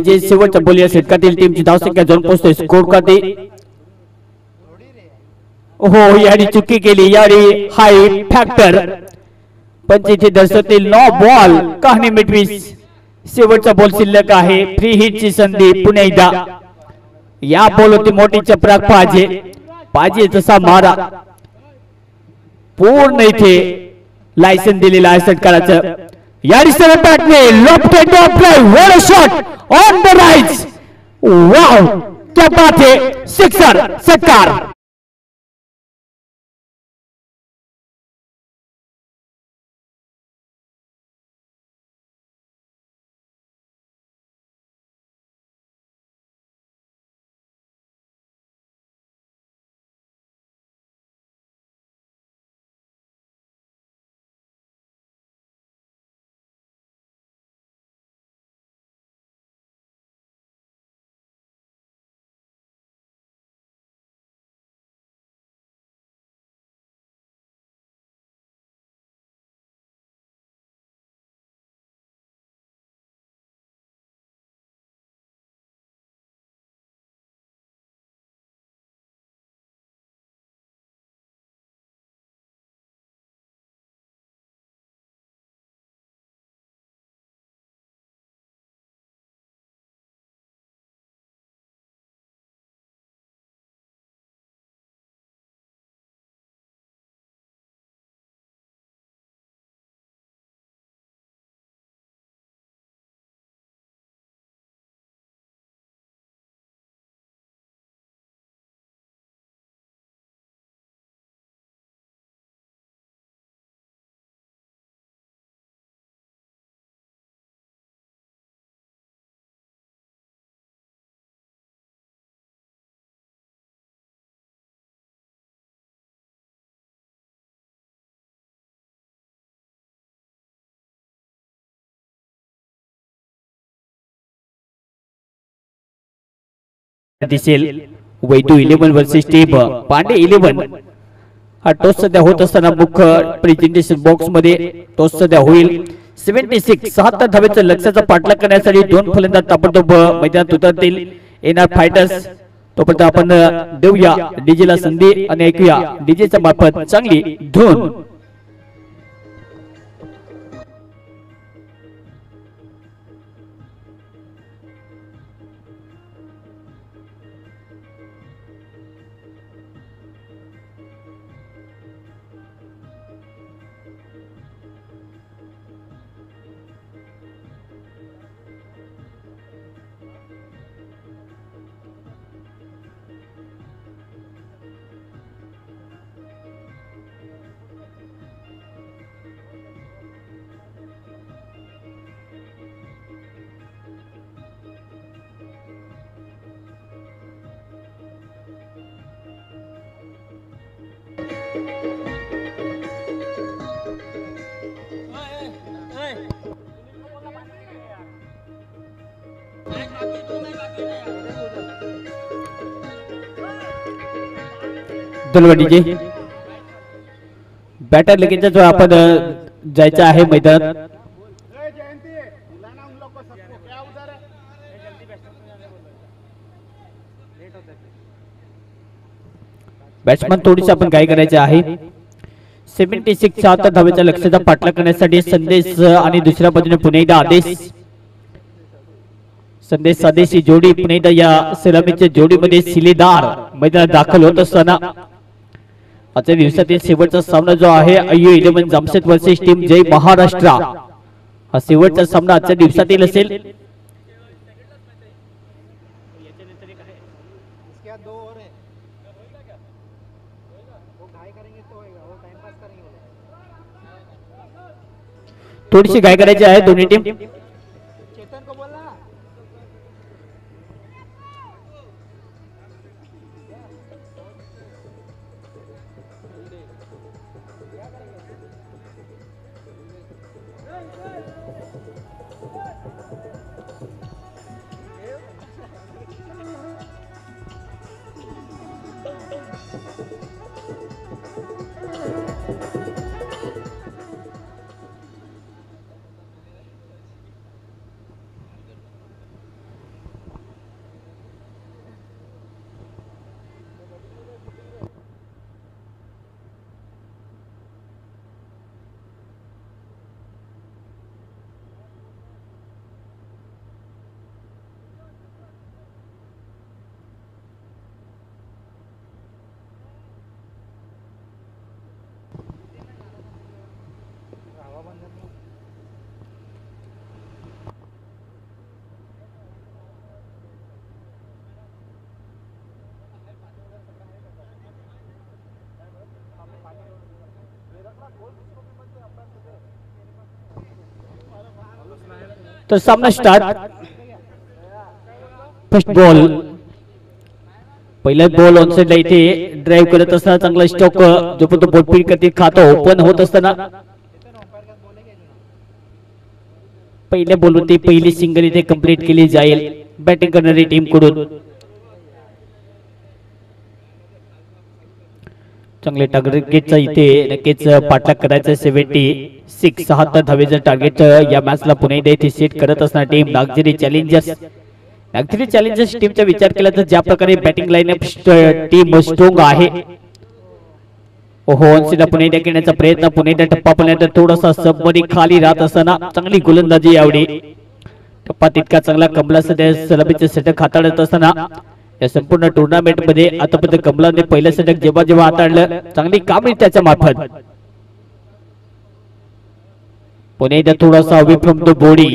जे शेवटचा बॉल या षटकातील टीमची धावसंख्या जाऊन पोहोचतोय स्कोर करते. हो याडी चुकी केली. याडी हाईट फॅक्टर पण तिथे दर्शवतील नो बॉल कहाणी मिटवीस. शेवटचा बॉल शिल्लक आहे. फ्री हिटची संधी पुन्हा एकदा या बॉल होती मोठी चपराक पाहिजे तसा मारा पूर्ण इथे लायसन दिलेलं आहे षटकाराचं. याडी सरळ बॅटने lofted drop drive what a shot on the right. Wow क्या बात है. सिक्सर षटकार. दिसेल वैदू 11 वर्सेस टीम पांडे 11. हा टॉस सध्या होत असताना मुख्य प्रेझेंटेशन बॉक्स मध्ये टॉस सध्या होईल. 76 76 धावेचं लक्ष्याचा पाठलाग करण्यासाठी 2 फलंदाज ताबडतोब मैदानात उतरतील येणार फायटर्स. तोपर्यंत आपण देऊया डीजेला संधी आणि ऐकूया डीजेच्या मार्फत चांगली धून. डीजे बॅटर लगेच जो आपण जायचं आहे मैदानात. बॅट्समन थोडीशी आपण काय करायचे आहे. 76 76 धावेच्या लक्ष्याचा पाठलाग करण्यासाठी संदेश आणि दुसऱ्या बाजूने पुन्हा एकदा आदेश. संदेश सादेशी जोडी पुन्हा एकदा या सलामीच्या जोडीमध्ये शिलेदार मैदानात दाखल होत असताना आजच्या दिवसातील शेवटचा सामना जो आहे आयु 11 जामशेद वर्सेस टीम जय महाराष्ट्र हा शेवटचा सामना आजच्या दिवसातील असेल। थोडीशी घाई करायची आहे दोन्ही टीम। तर सामना स्टार्ट। फर्स्ट बॉल पहिला बॉल ऑन साइडला इथे ड्राइव्ह करत असताना चांगला स्टॉक जो पण तो बोटपीट करते खातो ओपन होत असताना पहिल्या बॉलवरती पहिली सिंगल इथे कंप्लीट केली जाईल बॅटिंग करणारी टीम कडून। चांगले टार्गेटचा इथे नक्कीच पाठलाग करायचा 76 76 धावेचं टार्गेट या मॅचला पुणे इथे सेट करत असणार team Nagzari challengers. Nagzari challengers टीमचा विचार केला तर ज्या प्रकारे बॅटिंग लाईनअप टीम स्ट्रॉंग आहे ओहो ऑनसीला पुणे इथे घेण्याचा प्रयत्न पुणे इथे टप्पा पडल्यानंतर थोडासा सबमरी खाली राहत असताना चांगली गोलंदाजी यावडी टप्पा तितका चांगला कमला सध्या सलामीचे षटक हाताळत असताना या संपूर्ण टुर्नामेंट मध्ये आतापर्यंत कमलाने पहिलं षटक जेव्हा जेव्हा हाताळलं चांगली कामगिरी त्याच्या मार्फत। पुणे इथे थोडासा अवे फ्रॉम द बॉडी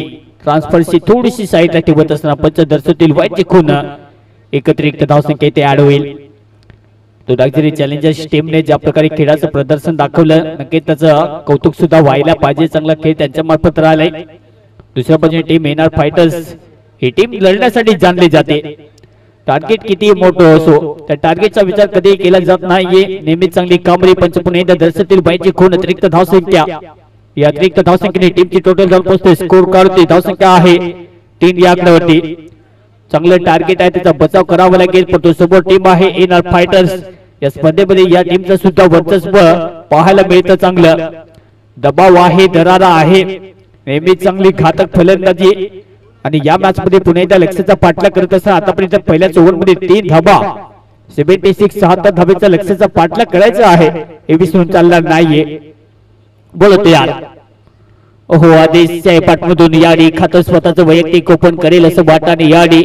ट्रान्सफरची थोडीशी साईडला ठेवत असताना पंचदर्शतील वाईट खून एकत्रित धावसंख्या इथे ऍड होईल। तो नागझरी चॅलेंजर्स टीमने ज्या प्रकारे खेळाचं प्रदर्शन दाखवलं नक्कीच त्याचं कौतुक सुद्धा व्हायला पाहिजे। चांगला खेळ त्यांच्या मार्फत राहिलाय। दुसऱ्या बाजूने टीम एनआर फायटर्स ही टीम लढण्यासाठी जाणली जाते। टार्गेट किती मोठं असो त्या टार्गेटचा विचार कधी केला जात नाहीये। नेहमीच चांगली कामगिरी पंचपुणे दर्शतील बाईची खून अतिरिक्त धावसंख्या या अतिरिक्त धावसंख्येने टीमची टोटल जाऊन पोहोचते स्कोर कार्डची धावसंख्या आहे 3 या आकड्यावरती। चांगलं टार्गेट आहे त्याचा बचाव करावा लागेल पण तो समोर टीम आहे एनआर फायटर्स या स्पर्धेमध्ये या टीमचं सुद्धा वर्चस्व पाहायला मिळतं। चांगलं दबाव आहे दरारा आहे नेहमी चांगली घातक फलंदाजी आणि या मॅच मध्ये पुणे एकदा लक्ष्याचा पाठलाग करत असताना आतापर्यंत पहिल्याच ओव्हरमध्ये 3 धाबा 76 76 धावेचा लक्ष्याचा पाठलाग करायचा आहे हे विसरून चालणार नाहीये। बोलतो यार ओहो आदेशच्या पाठमधून याडी खातं स्वतःचं वैयक्तिक ओपन करेल असं वाटाने याडी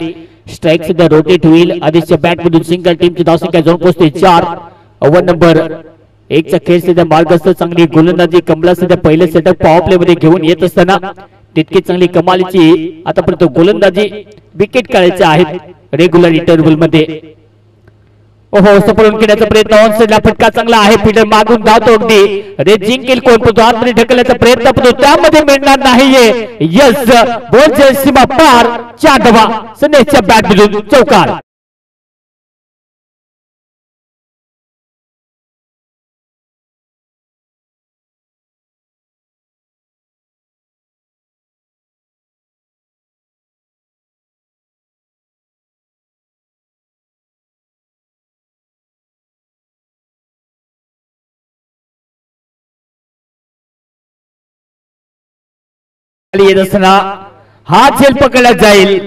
स्ट्राइक सुद्धा रोटेट होईल। आदेशच्या बॅट मधून सिंगल टीमची धावसंख्या जाऊन पोहोचते 4 ओव्हर नंबर 1 चा खेळ सध्या मार्गस्थ चांगली गोलंदाजी कमला सध्या पहिलं षटक पॉवर प्ले मध्ये घेऊन येत असताना तितकी चांगली कमालीची आतापर्यंत गोलंदाजी विकेट काढायचे आहेत रेग्युलर इंटरव्हल मध्ये। ओहो सफळून खेळण्याचा प्रयत्न ऑन साइडला फटका चांगला आहे फील्डर मागून धावतो अगदी रे जिंकेल कोण पण तो आतमध्ये ढकलण्याचा प्रयत्न पण त्यामध्ये मिळणार नाहीये। यस बॉलच्या सीमा पार 4 धावा संदेशच्या बॅट मधून चौकार। येत असताना हा झेल पकडला जाईल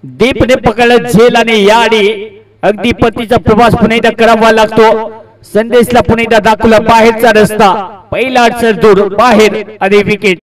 दीपने पकडला झेल आणि याडी अगदी पतीचा प्रवास पुन्हा एकदा करावा लागतो। संदेशला पुन्हा एकदा दाखवला बाहेरचा रस्ता पहिला अडचण दूर बाहेर आणि विकेट।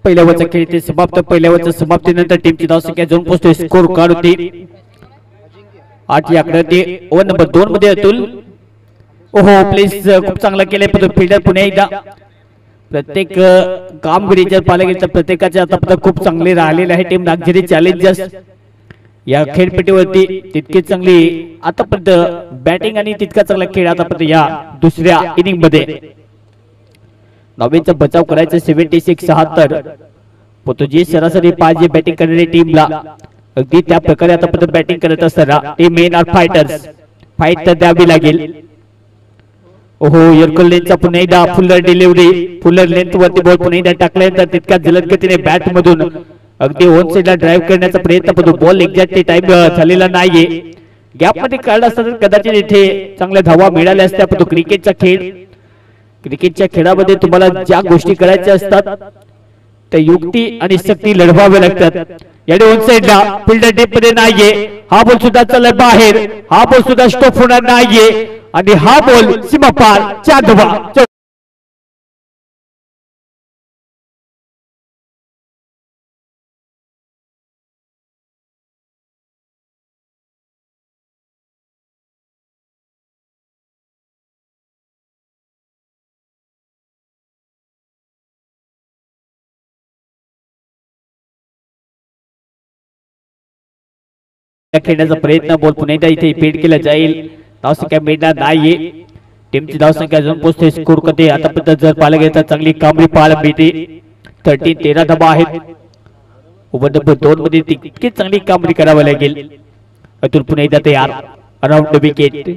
पहिल्या ओव्हरचा खेळ इथे समाप्त. पहिल्या ओव्हरच्या समाप्तीनंतर टीमची धावसंख्या जाऊन पोहोचते स्कोर कार्ड होती 8 या आकड्यावरती. ओव्हर नंबर 2 मध्ये अतुल. ओहो प्लीज खूप चांगला केलंय पण फिल्डर पुन्हा एकदा. प्रत्येक कामगिरी जर पाहायला गेलं तर प्रत्येकाचे आतापर्यंत खूप चांगले राहिलेले आहे. टीम नागझरी चॅलेंजर्स या खेळपट्टीवरती तितकी चांगली आतापर्यंत बॅटिंग आणि तितका चांगला खेळ आतापर्यंत या दुसऱ्या इनिंग मध्ये. नवीनचा बचाव करायचा 76 76. पोर्तुगीज सरासरी 5 बॅटिंग करणारी टीमला अगदी त्या प्रकारे आतापर्यंत बॅटिंग करत असताना team men are fighters fight तर द्यावी लागेल. ओहो यर्कलेनचा पुन्हा एकदा फुल्लर डिलिव्हरी फुल्लर लेंथ वरती बॉल पुन्हा एकदा टाकल्यानंतर तितक्या जलद गतीने बॅट मधून अगदी ऑन साइडला ड्राइव्ह करण्याचा प्रयत्न पण बॉल एक्झॅक्टली टाइम झालेला नाहीये. गॅप मध्ये काढला असता तर कदाचित इथे चांगल्या धावा मिळाल्या असत्या. पण क्रिकेटचा खेळ क्रिकेटच्या खेळामध्ये तुम्हाला ज्या गोष्टी करायच्या असतात त्या युक्ती आणि शक्ती लढवाव्या लागतात. याने ऑन साइडला फिल्डर डीप मध्ये नाहीये. हा बॉल सुद्धा चालला बाहेर. हा बॉल सुद्धा स्टॉप होणार नाहीये आणि हा बॉल सीमापार 4 धावा. खेळण्याचा प्रयत्न बॉल पुन्हा एकदा इथे फीड केला जाईल. धावसंख्या मिळणार नाहीये. टीमची धावसंख्या अजून पोहोचते स्कोर मध्ये आतापर्यंत जर पाहायला गेलं तर चांगली कामगिरी पाहायला मिळते. 13 धावा आहेत. ओव्हर नंबर 2 मध्ये तितकी चांगली कामगिरी करावी लागेल. अतुल पुन्हा एकदा तयार अराउंड द विकेट.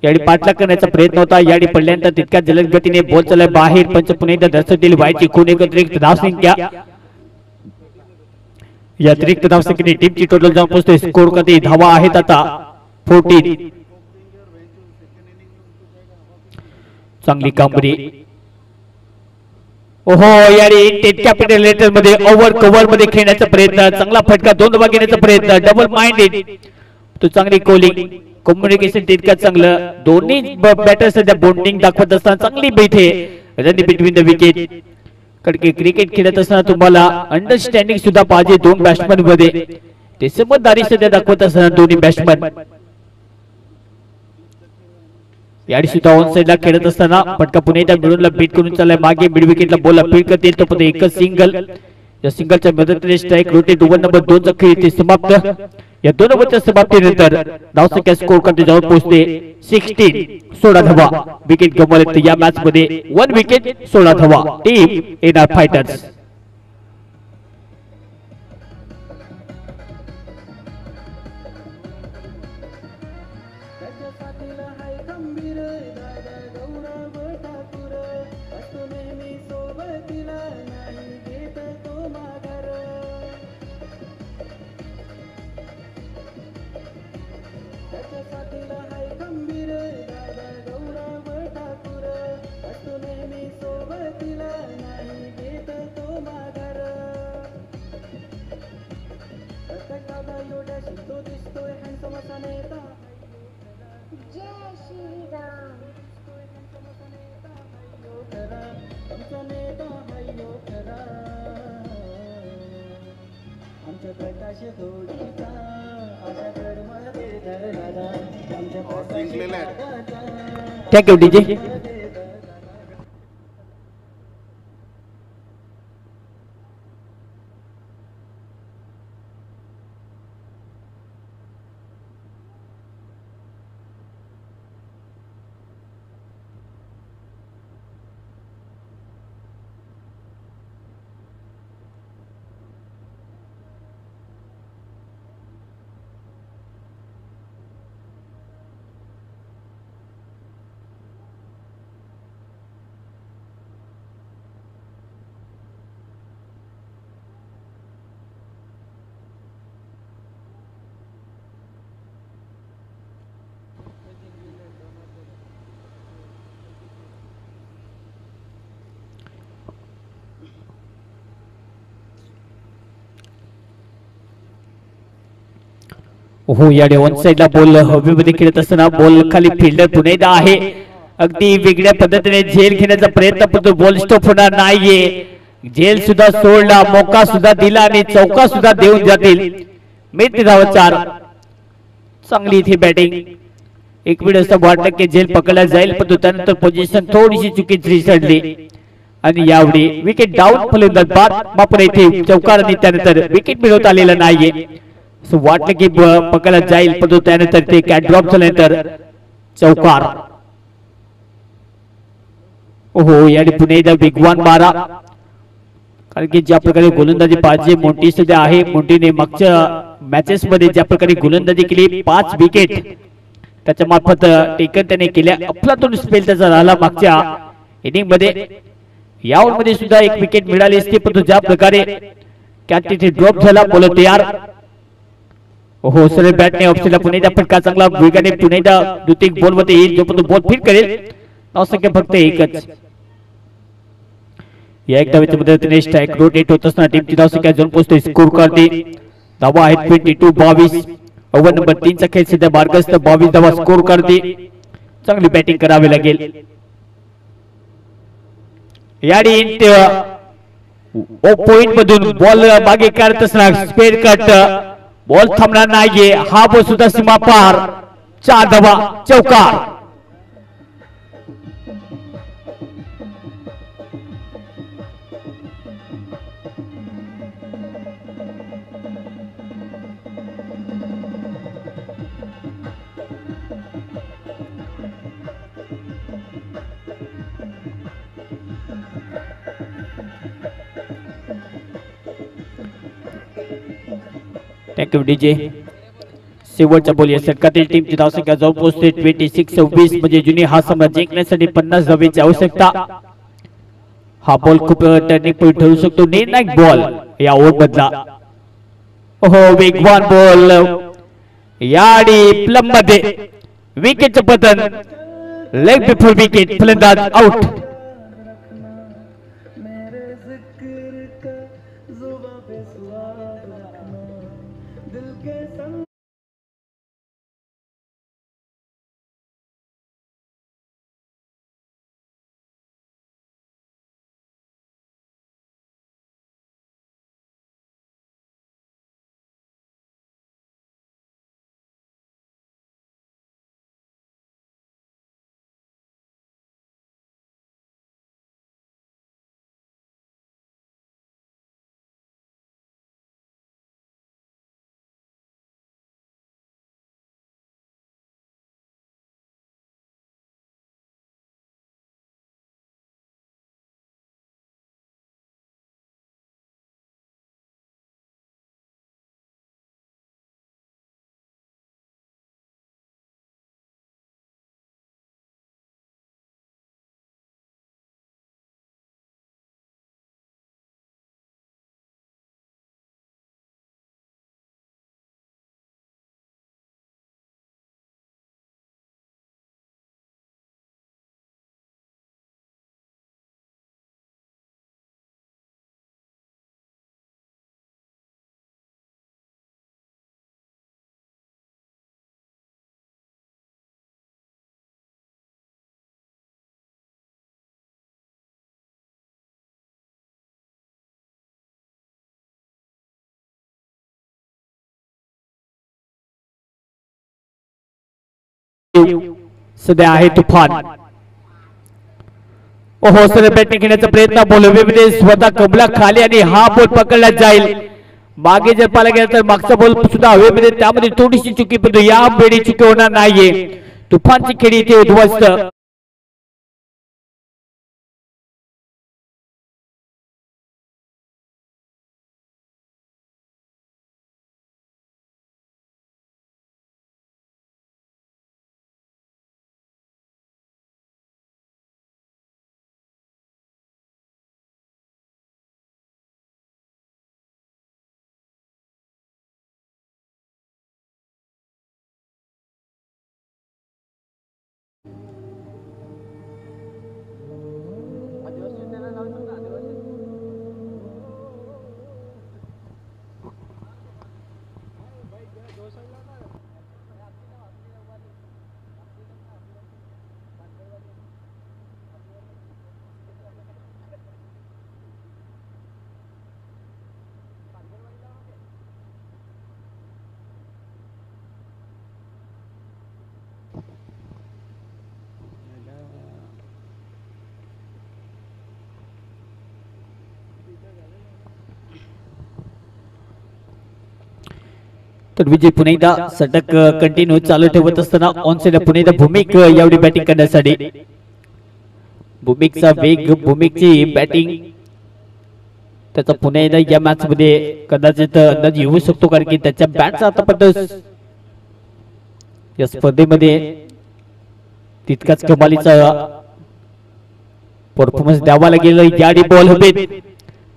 याडी पाठलाग करण्याचा प्रयत्न होता. याडी पडल्यानंतर तितक्या जलद गतीने बॉल चालला बाहेर. पंच पुन्हा एकदा दर्शक दिली व्हायची खून एकत्रित धावसंख्या. या अतिरिक्त धावसंख्येने टीमची टोटल जाऊन पोहोचते स्कोर मध्ये धावा आहेत आता 14. चांगली कामगिरी. ओहो यारी टेट कॅपिटल लेटर मध्ये ओव्हर कव्हर मध्ये खेळण्याचा प्रयत्न. चांगला फटका 2 धावा घेण्याचा प्रयत्न. डबल माइंडेड तो चांगली कोलिंग कम्युनिकेशन तितकं चांगलं. दोन्ही बॅटर सध्या बॉन्डिंग दाखवत असताना चांगली बैठे रन बिटवीन द विकेट. कारण क्रिकेट खेळत असताना तुम्हाला अंडरस्टँडिंग सुद्धा पाहिजे 2 बॅट्समन मध्ये. ते समजदारी सध्या दाखवत असताना दोन्ही बॅट्समन. याडी सुद्धा ऑन साइडला खेळत असताना फटका पुन्हा एकदा मिडूनला बीट करून चाललाय मागे. मिड विकेटला बॉल अपील करतील तो पण एकच सिंगल. या सिंगलच्या मदतीने स्ट्राइक रोटेट. ओव्हर नंबर 2 चा खेळ इथे समाप्त. या 2 ओव्हरच्या समाप्तीनंतर धावसंख्या स्कोर कडे जाऊन पोहोचते 16 धावा. विकेट गमावले या मॅच मध्ये 1 विकेट 16 धावा. Team NR fighters. Thank you DJ. हो या ऑन साइडला बॉल हवेमध्ये खेळत असताना बॉल खाली फिल्डर पुन्हा एकदा आहे. अगदी वेगळ्या पद्धतीने झेल घेण्याचा प्रयत्न पण तो बॉल स्टॉप होणार नाहीये. झेल सुद्धा सोडला, मोका सुद्धा दिला आणि चौका सुद्धा देऊन जातील. मिळते धावा 4. चांगली इथे बॅटिंग. एक वेळ असं वाटलं की झेल पकडला जाईल पण त्यानंतर पोझिशन थोडीशी चुकीची ठरली आणि यावेळी विकेट डाऊन फलंदाज बाद मात्र इथे चौकार आणि त्यानंतर विकेट मिळवता आलेला नाहीये. असं वाटलं की पकडला जाईल पण त्यानंतर ते कॅच ड्रॉप झाल्यानंतर चौकार. हो या पुणे एकदा वेगवान मारा कारण की ज्या प्रकारे गोलंदाजी पाहिजे मोंटी सध्या आहे. मोंटीने मागच्या मॅचेस मध्ये ज्या प्रकारे गोलंदाजी केली 5 विकेट त्याच्या मार्फत टेकन त्याने केल्या. अफलातून स्पेल त्याचा झाला मागच्या इनिंग मध्ये. या ओव्हर मध्ये सुद्धा एक विकेट मिळाली असती पण ज्या प्रकारे कॅच तिथे ड्रॉप झाला बॉल तयार. हो सरळ बॅटने ऑप्शनला पुणे फटका चांगला वेगाने पुणे द्वितीय बॉल मध्ये येईल जो पण बॉल फिट करेल. संख्या फक्त एकच. या एक धावेच्या मदतीने स्ट्राइक रोटेट होत असताना टीमची धावसंख्या जाऊन पोहोचते स्कोर करते. धावा आहेत 22-22. ओव्हर नंबर 3 चा खेळ सध्या मार्गस्थ 22 धावा स्कोर करते. चांगली बॅटिंग करावी लागेल. याडी पॉइंट मधून बॉल मागे काढत असताना स्पेअर कट बॉल थांबणार नाहीये. हा बॉल सुद्धा सीमा पार. 4 धावा चौकार. Thank you DJ. शेवटचा बॉल या षटकातील टीमची धावसंख्या जाऊन पोहोचते 26-26 म्हणजे जुनी हा सामना जिंकण्यासाठी 50 धावेची आवश्यकता. हा बॉल खूप टर्निंग पॉइंट ठरू शकतो. निर्णायक बॉल या ओव्हर मधला. हो वेगवान बॉल याडी प्लम मध्ये विकेटचं पतन. लेग बिफोर विकेट फलंदाज आउट. सध्या आहे तुफान. ओहो सर बॅटिंग घेण्याचा प्रयत्न बॉलवेमध्ये स्वतः कमला खाली आणि हा बॉल पकडला जाईल. मागे जर पाहायला गेला तर मागचा बॉल सुद्धा हवेमध्ये त्यामध्ये थोडीशी चुकी पण या वेळी चुकी होणार नाहीये. तुफानची खेळी इथे उद्ध्वस्त. तर विजय पुन्हा एकदा षटक कंटिन्यू चालू ठेवत असताना ऑन साइड पुन्हा एकदा भूमिक यावेळी बॅटिंग करण्यासाठी भूमिकचा वेग भूमिकची बॅटिंग त्याचा पुन्हा एकदा या मॅच मध्ये कदाचित अंदाज येऊ शकतो कारण की त्याच्या बॅटचा आतापर्यंत या स्पर्धेमध्ये तितकाच कमालीचा परफॉर्मन्स द्यावा लागेल. याडी बॉल हवेत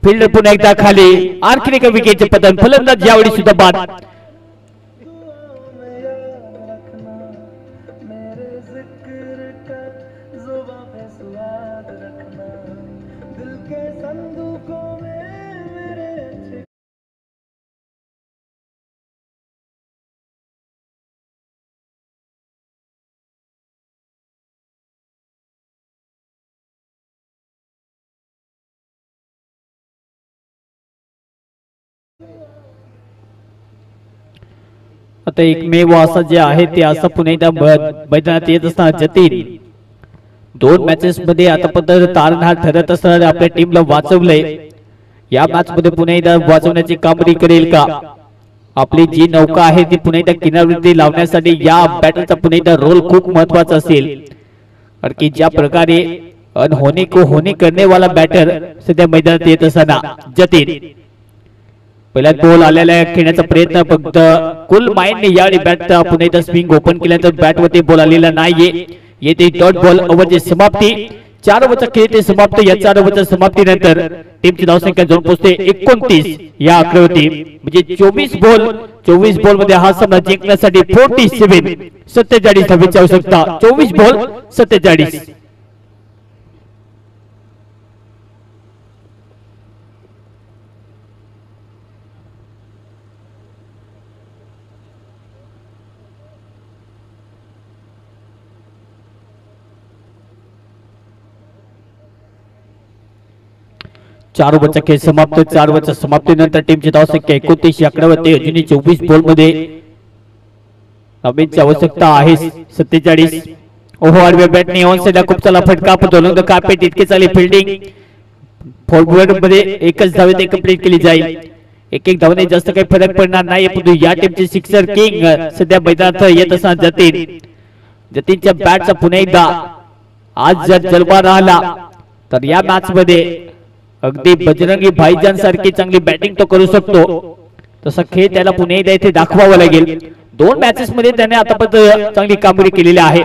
फिल्डर पुन्हा एकदा खाली आणखी एका विकेटचे पतन फलंदाज यावेळी सुद्धा बाद. आता एकमेव असा जे आहे ते असं पुन्हा एकदा मैदानात येत असताना जतीन दोन मॅचेस मध्ये आतापर्यंत तारणहार ठरत असताना आपल्या टीमला वाचवलंय. या मॅच मध्ये पुन्हा एकदा वाचवण्याची कामगिरी करेल का? आपली जी नौका आहे ती पुन्हा एकदा किनारवरती लावण्यासाठी या बॅटरचा पुन्हा एकदा रोल खूप महत्वाचा असेल कारण की ज्या प्रकारे अनहोनी को होनी करने वाला बॅटर सध्या मैदानात येत असताना जतीन पहिला बॉल आलेला खेळण्याचा प्रयत्न फक्त कुल माइंडने यावेळी बॅटचा पुन्हा एकदा स्विंग ओपन केल्यानंतर बॅटवरती बॉल आलेला नाहीये. येथे डॉट बॉल ओव्हरची समाप्ती 4 ओव्हरचा खेळ ते समाप्त. या 4 ओव्हरच्या समाप्तीनंतर टीमची धावसंख्या जाऊन पोहोचते 29 या आकड्यावरती म्हणजे 24 बॉल मध्ये हा सामना जिंकण्यासाठी 47 धावेची आवश्यकता. 24 बॉल 47. चार ओव्हरचा खेळ समाप्त. 4 ओव्हरच्या समाप्तीनंतर टीमची धावसंख्या 29 आकड्यावरती. अजूनही 24 बॉल मध्ये धावेची आवश्यकता आहे 47. ओहो आडव्या बॅटने ऑन साइडला खूप चांगला फटका पडतो. कार्पेट इतके चांगली फिल्डिंग फॉरवर्ड मध्ये एकच धावेत कंप्लीट केली जाईल. एक धावने जास्त काही फरक पडणार नाही. परंतु या टीमचे सिक्सर किंग सध्या मैदानात येत असताना जतीनच्या बॅटचा पुन्हा एकदा आज जर जलवा राहिला तर या मॅच मध्ये अगदी बजरंगी भाईजान सारखी चांगली बॅटिंग तो करू शकतो. तसा खेळ त्याला पुन्हा एकदा इथे दाखवावा लागेल. 2 मॅचेस मध्ये त्याने आतापर्यंत चांगली कामगिरी केलेली आहे.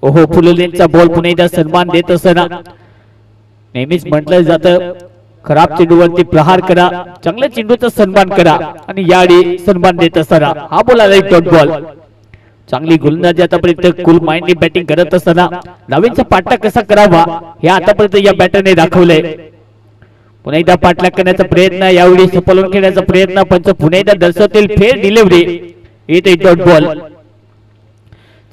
ओहो फुललेंचा बॉल पुन्हा एकदा सन्मान देत असताना नेहमीच म्हटलं जातं खराब चेंडूवरती प्रहार करा, चांगल्या चेंडूचा सन्मान करा आणि यावेळी सन्मान देत असताना हा बॉल आला एक डॉट बॉल. चांगली गोलंदाजी आतापर्यंत कुल माइंडने बॅटिंग करत असताना नवीनचा पाठलाग कसा करावा हे आतापर्यंत या बॅटरने दाखवलंय. पुन्हा एकदा पाठलाग करण्याचा प्रयत्न यावेळी सफल होऊन खेळण्याचा प्रयत्न पंच पुन्हा एकदा दर्शवतील फेर डिलिव्हरी. येते डॉट बॉल.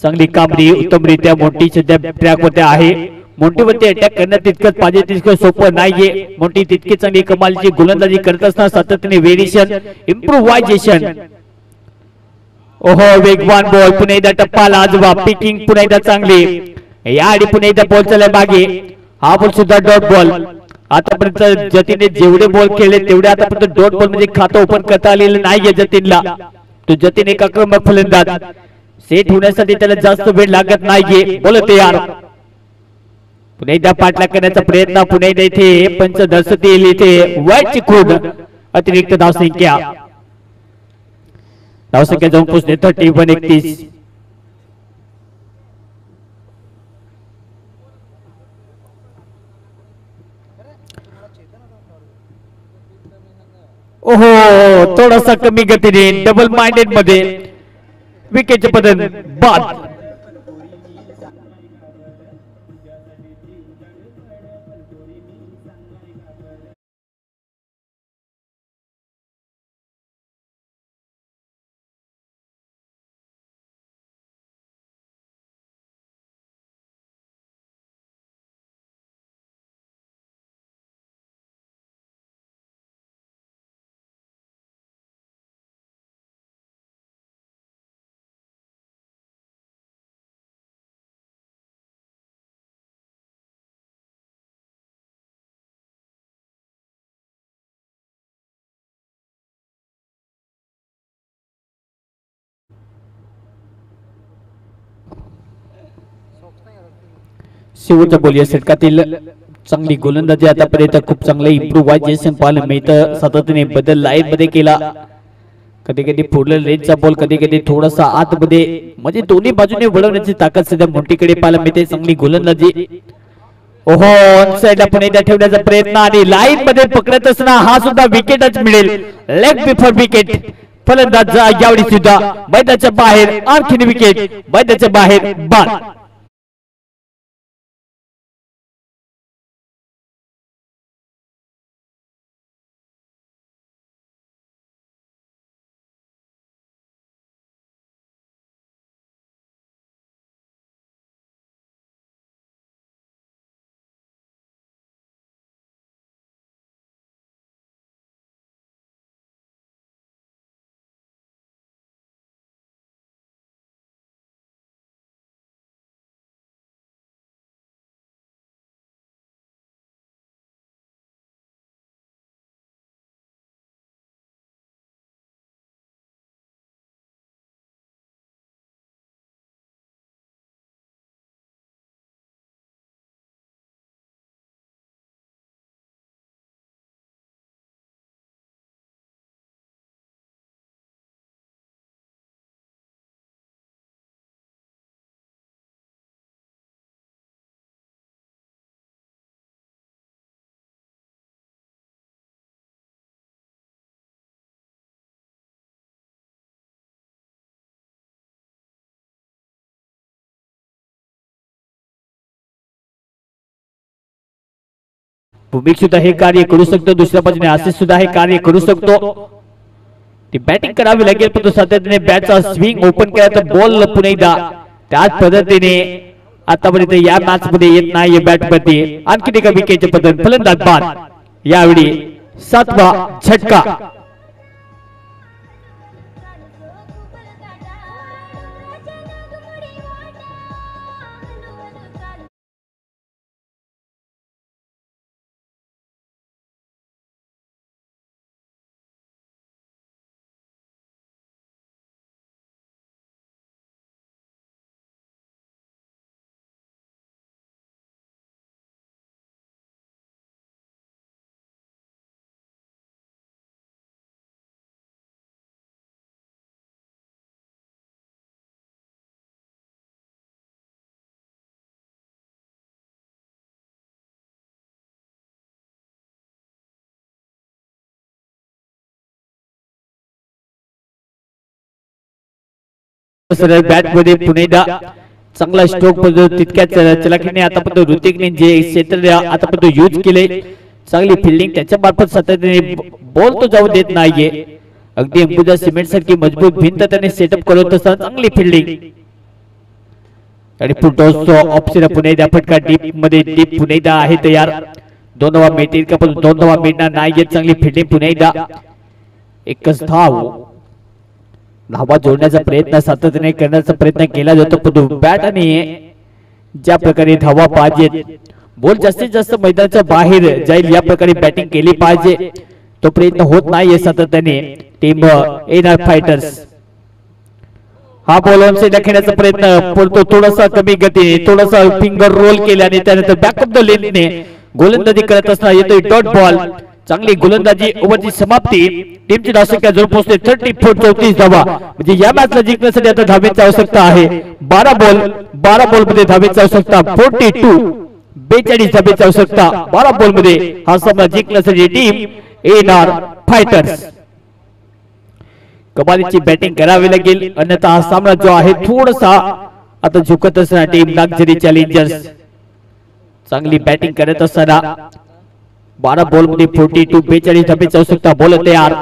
चांगली कामगिरी उत्तमरित्या मोठी सध्या ट्रॅक वरती आहे. मोंटीवरती अटॅक करणं तितकंच पाहिजे तितकं सोपं नाहीये. मोठी तितकी चांगली कमालची गोलंदाजी करत असताना सातत्याने व्हेरिएशन इम्प्रोव्हायझेशन. ओहो वेगवान बॉल पुन्हा एकदा टप्पाला आजोबा पिकिंग पुन्हा एकदा चांगली. या आधी पुन्हा एकदा बॉल चालला मागे. हा बॉल सुद्धा डॉट बॉल. आतापर्यंत जतीनने जेवढे बॉल खेळले तेवढे आतापर्यंत डॉट बॉल म्हणजे खातं ओपन करता आलेलं नाहीये जतीनला. तो जतीन एक आक्रमक फलंदाज सेट होण्यासाठी त्याला जास्त वेळ लागत नाहीये. बोलत यार पुन्हा एकदा पाठलाग करण्याचा प्रयत्न. पुन्हा एकदा इथे पंच दर्शवतील इथे वाईटची खूण अतिरिक्त धावसंख्या जाऊन पोहोचते 31-31. ओहो थोडासा कमी गतीने डबल माइंडेड मध्ये विकेटचे पतन बाद. शेवटच्या बोली या षटकातील चांगली गोलंदाजी आतापर्यंत खूप चांगलं इम्प्रूव्हायझेशन पाहायला मिळतं. सातत्याने बदल लाईन मध्ये केला. कधी कधी पुढल्या रेंजचा बॉल कधी कधी थोडासा आतमध्ये म्हणजे दोन्ही बाजूने वळवण्याची ताकद सध्या मोंटीकडे पाहायला मिळते. चांगली गोलंदाजी. ओहो ऑन साइडला पण एकदा ठेवण्याचा प्रयत्न आणि लाईन मध्ये पकडत असताना हा सुद्धा विकेटच मिळेल. Leg before wicket. फलंदाज यावेळी सुद्धा मैदानाच्या बाहेर. आणखीन विकेट. मैदानाच्या बाहेर बाद. भूमिक सुद्धा हे कार्य करू शकतो. दुसऱ्या बाजूने आशिष सुद्धा हे कार्य करू शकतो. ती बॅटिंग करावी लागेल पण सातत्याने बॅटचा स्विंग ओपन केला तर बॉल पुन्हा एकदा त्याच पद्धतीने आतापर्यंत या मॅच मध्ये येत नाही बॅट मध्ये. आणखी एका विकेटचे पतन. फलंदाज बाद. यावेळी 7वा झटका. बॅट मध्ये पुन्हा एकदा चांगला स्ट्रोक तितक्याच चलाखीने आतापर्यंत ऋतिकने जे क्षेत्र आतापर्यंत यूज केले. चांगली फिल्डिंग त्याच्या मार्फत सातत्याने बॉल तो जाऊ देत नाहीये. अगदी अंबुजा सिमेंट सारखी मजबूत भिंत त्याने सेटअप करत असताना चांगली फिल्डिंग आणि फुटॉस ऑप्शन पुन्हा एकदा फटका डीप मध्ये डीप पुन्हा एकदा आहे तयार. 2 धावा मिळतील का पण 2 धावा मिळणार नाहीये. चांगली फिल्डिंग पुन्हा एकदा. एकच धाव. धावा जोडण्याचा प्रयत्न सातत्याने करण्याचा प्रयत्न केला जातो पण बॅट आणि ज्या प्रकारे धावा पाहिजेत बॉल जास्तीत जास्त मैदानाच्या बाहेर जाईल या प्रकारे बॅटिंग केली पाहिजे तो प्रयत्न होत नाहीये सातत्याने टीम एनआर फायटर्स. हा बॉल ऑन साइड खेळण्याचा प्रयत्न परंतु थोडासा कमी गतीने थोडासा फिंगर रोल केल्याने त्यानंतर बॅक ऑफ द लेनने गोलंदाजी करत असताना येतोय डॉट बॉल. चांगली गोलंदाजी. ओव्हरची समाप्ती. टीमची धावसंख्या जवळ पोहोचते 34 धावा. म्हणजे या मॅचला जिंकण्यासाठी आता धावेची आवश्यकता आहे. 12 बॉल मध्ये धावेची आवश्यकता 42 धावेची आवश्यकता 12 बॉल मध्ये हा सामना जिंकण्यासाठी टीम एनआर फायटर्स. कमालीची बॅटिंग करावी लागेल अन्यथा हा सामना जो आहे थोडासा आता झुकत असणार टीम लक्झरी चॅलेंजर्स. चांगली बॅटिंग करत असताना 12 बॉल मध्ये 42 धावेची आवश्यकता. बॉल तयार.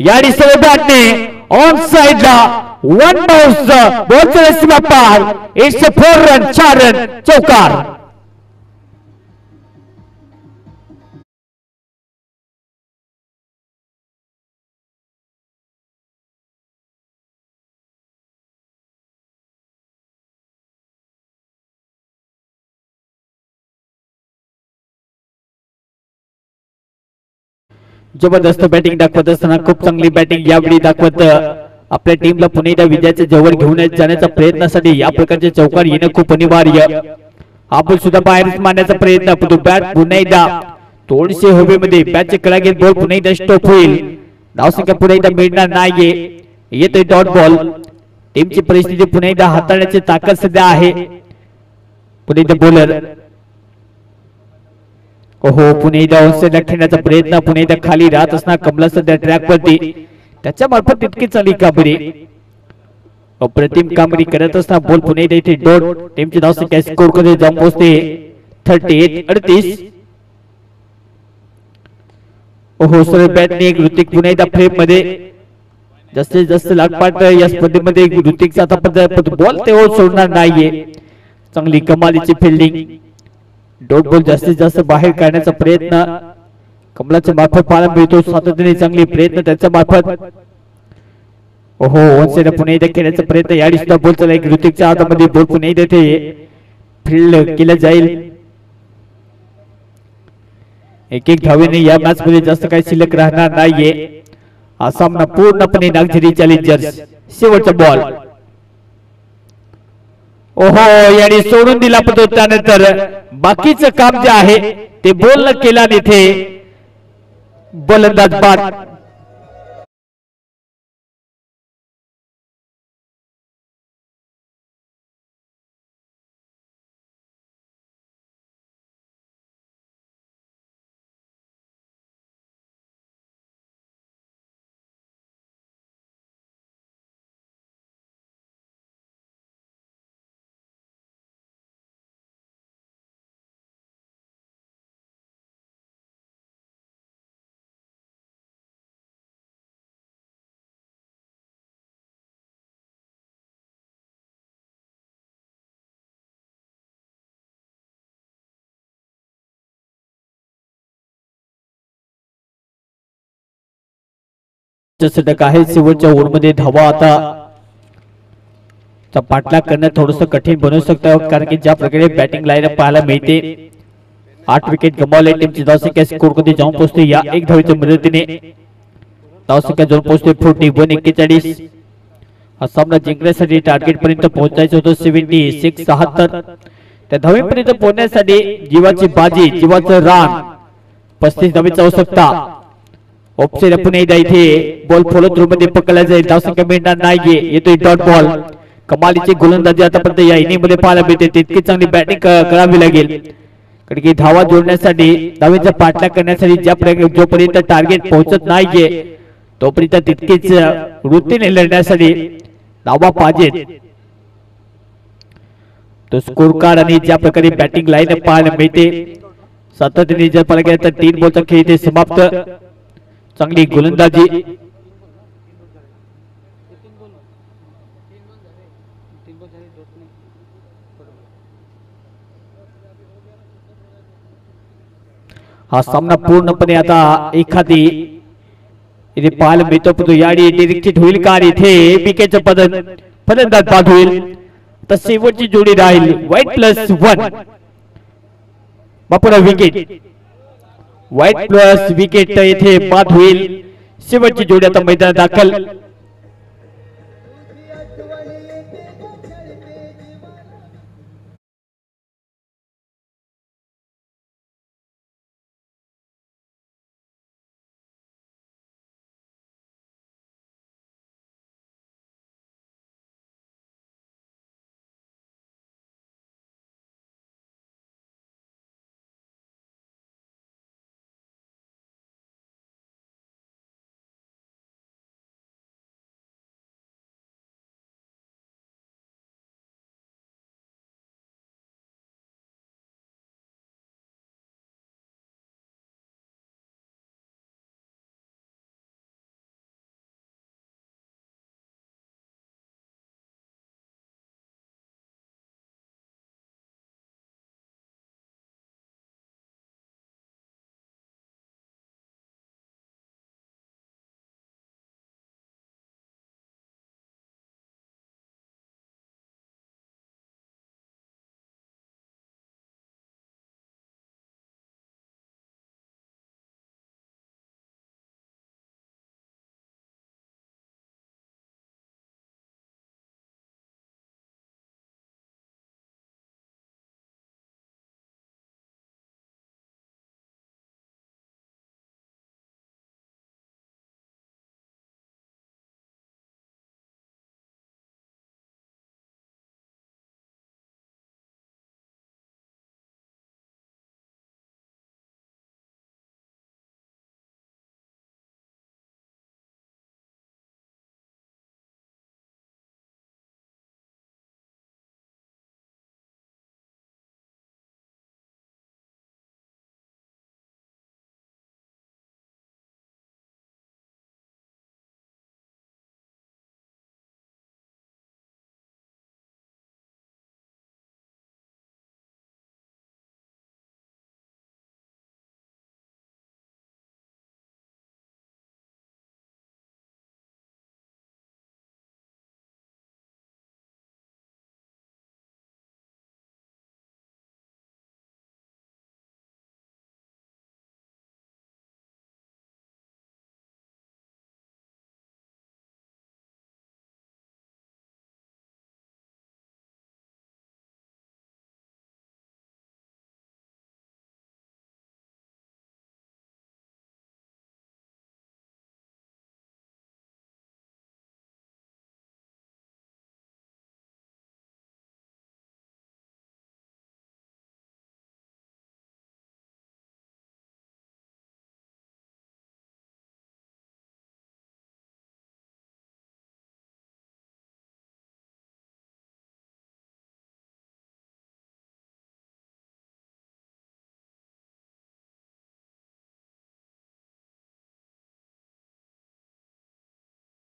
याडी सर्व बॅटने ऑन साइडला 1 बाउन्स बॉलच्या सीमा पार. इट्स 4 रन 4 रन चौकार. जबरदस्त बॅटिंग दाखवत असताना खूप चांगली बॅटिंग यावेळी दाखवत आपल्या टीमला पुन्हा एकदा विजयाच्या जवळ घेऊन जाण्याच्या प्रयत्नासाठी या प्रकारचे चौकार येणं खूप अनिवार्य. हा बॉल सुद्धा बाहेरच मारण्याचा प्रयत्न परंतु बॅट पुन्हा एकदा थोडीशी हवेमध्ये बॅटचे कडा घेत बॉल पुन्हा एकदा स्टॉप होईल. धावसंख्या पुन्हा एकदा मिळणार नाहीये. येतोय डॉट बॉल. टीमची परिस्थिती पुन्हा एकदा हाताळण्याची ताकद सध्या आहे. पुन्हा एकदा बॉलर ओहो पुन्हा एकदा ऑनसाइडला खेळण्याचा प्रयत्न. पुन्हा एकदा खाली राहत असणार कमला सध्या ट्रॅक वरती. त्याच्या मार्फत तितकी चांगली कामगिरी अप्रतिम कामगिरी करत असताना बॉल पुन्हा एकदा इथे डॉट. टीमची धावसंख्या स्कोर कडे जाऊन पोहोचते 38-38. ओहो सर बॅटने एक ऋतिक पुन्हा एकदा फ्रेम मध्ये जास्तीत जास्त लागपाट या स्पर्धेमध्ये ऋतिकचा आता बॉल ते सोडणार नाहीये. चांगली कमालीची फिल्डिंग. डॉट बॉल जास्तीत जास्त बाहेर काढण्याचा प्रयत्न कमलाच्या मार्फत पाहायला मिळतो. सातत्याने चांगले प्रयत्न त्याच्या मार्फत. ओहो ऑनसाइड पुन्हा एकदा खेळण्याचा प्रयत्न. याडी सुद्धा बॉल चला एक ऋतिकच्या हातामध्ये बॉल पुन्हा एकदा ते फील्ड केलं जाईल. एक एक धावेने या मॅच मध्ये जास्त काही शिल्लक राहणार नाहीये. हा सामना पूर्णपणे नागझरी चॅलेंजर्स. शेवटचा बॉल ओहो याने सोडून दिला पण त्यानंतर बाकीचं काम जे आहे ते बॉल न केला इथे गोलंदाज बाद. षटक आहे. शेवटच्या ओव्हरमध्ये धावा आता पाठलाग करणं थोडंसं कठीण बनवू शकतं कारण की ज्या प्रकारे बॅटिंग लाईनअप पाहायला मिळते. 8 विकेट गमावले. टीमची धावसंख्या स्कोर मध्ये जाऊन पोहोचते या एक धावेच्या मदतीने. धावसंख्या जाऊन पोहोचते 41-41. हा सामना जिंकण्यासाठी टार्गेट पर्यंत पोहोचायचं होतं 76-76. त्या धावेपर्यंत पोहोचण्यासाठी जीवाची बाजी जीवाचं रान 35 धावेची आवश्यकता. ऑफसाइड पुन्हा एकदा इथे बॉल फॉलो थ्रू मध्ये पकडला जाईल. धावसंख्या मिळणार नाहीये. येतोय डॉट बॉल. कमालीची गोलंदाजी आतापर्यंत या इनिंग मध्ये पाहायला मिळते. तितकी चांगली बॅटिंग करावी लागेल कारण की धावा जोडण्यासाठी धावेचा पाठलाग करण्यासाठी जोपर्यंत टार्गेट पोहोचत नाहीये तोपर्यंत तितकीच वृत्तीने लढण्यासाठी धावा पाहिजेत. तो स्कोर कार्ड आणि ज्या प्रकारे बॅटिंग लाईन पाहायला मिळते सातत्याने जर पाहिलं गेलं तर 3 बॉलचा खेळ इथे समाप्त. चांगली गोलंदाजी. हा सामना पूर्णपणे आता एखादी इथे पाहायला मिळतो पण याडी डिरेक्टेड होईल का इथे विकेटचं फलंदाज बाद होईल. तर शेवटची जोडी राहील white+1 बापुरा विकेट. white+ विकेट येथे बाद होईल. शेवटची जोडी आता मैदानात दाखल.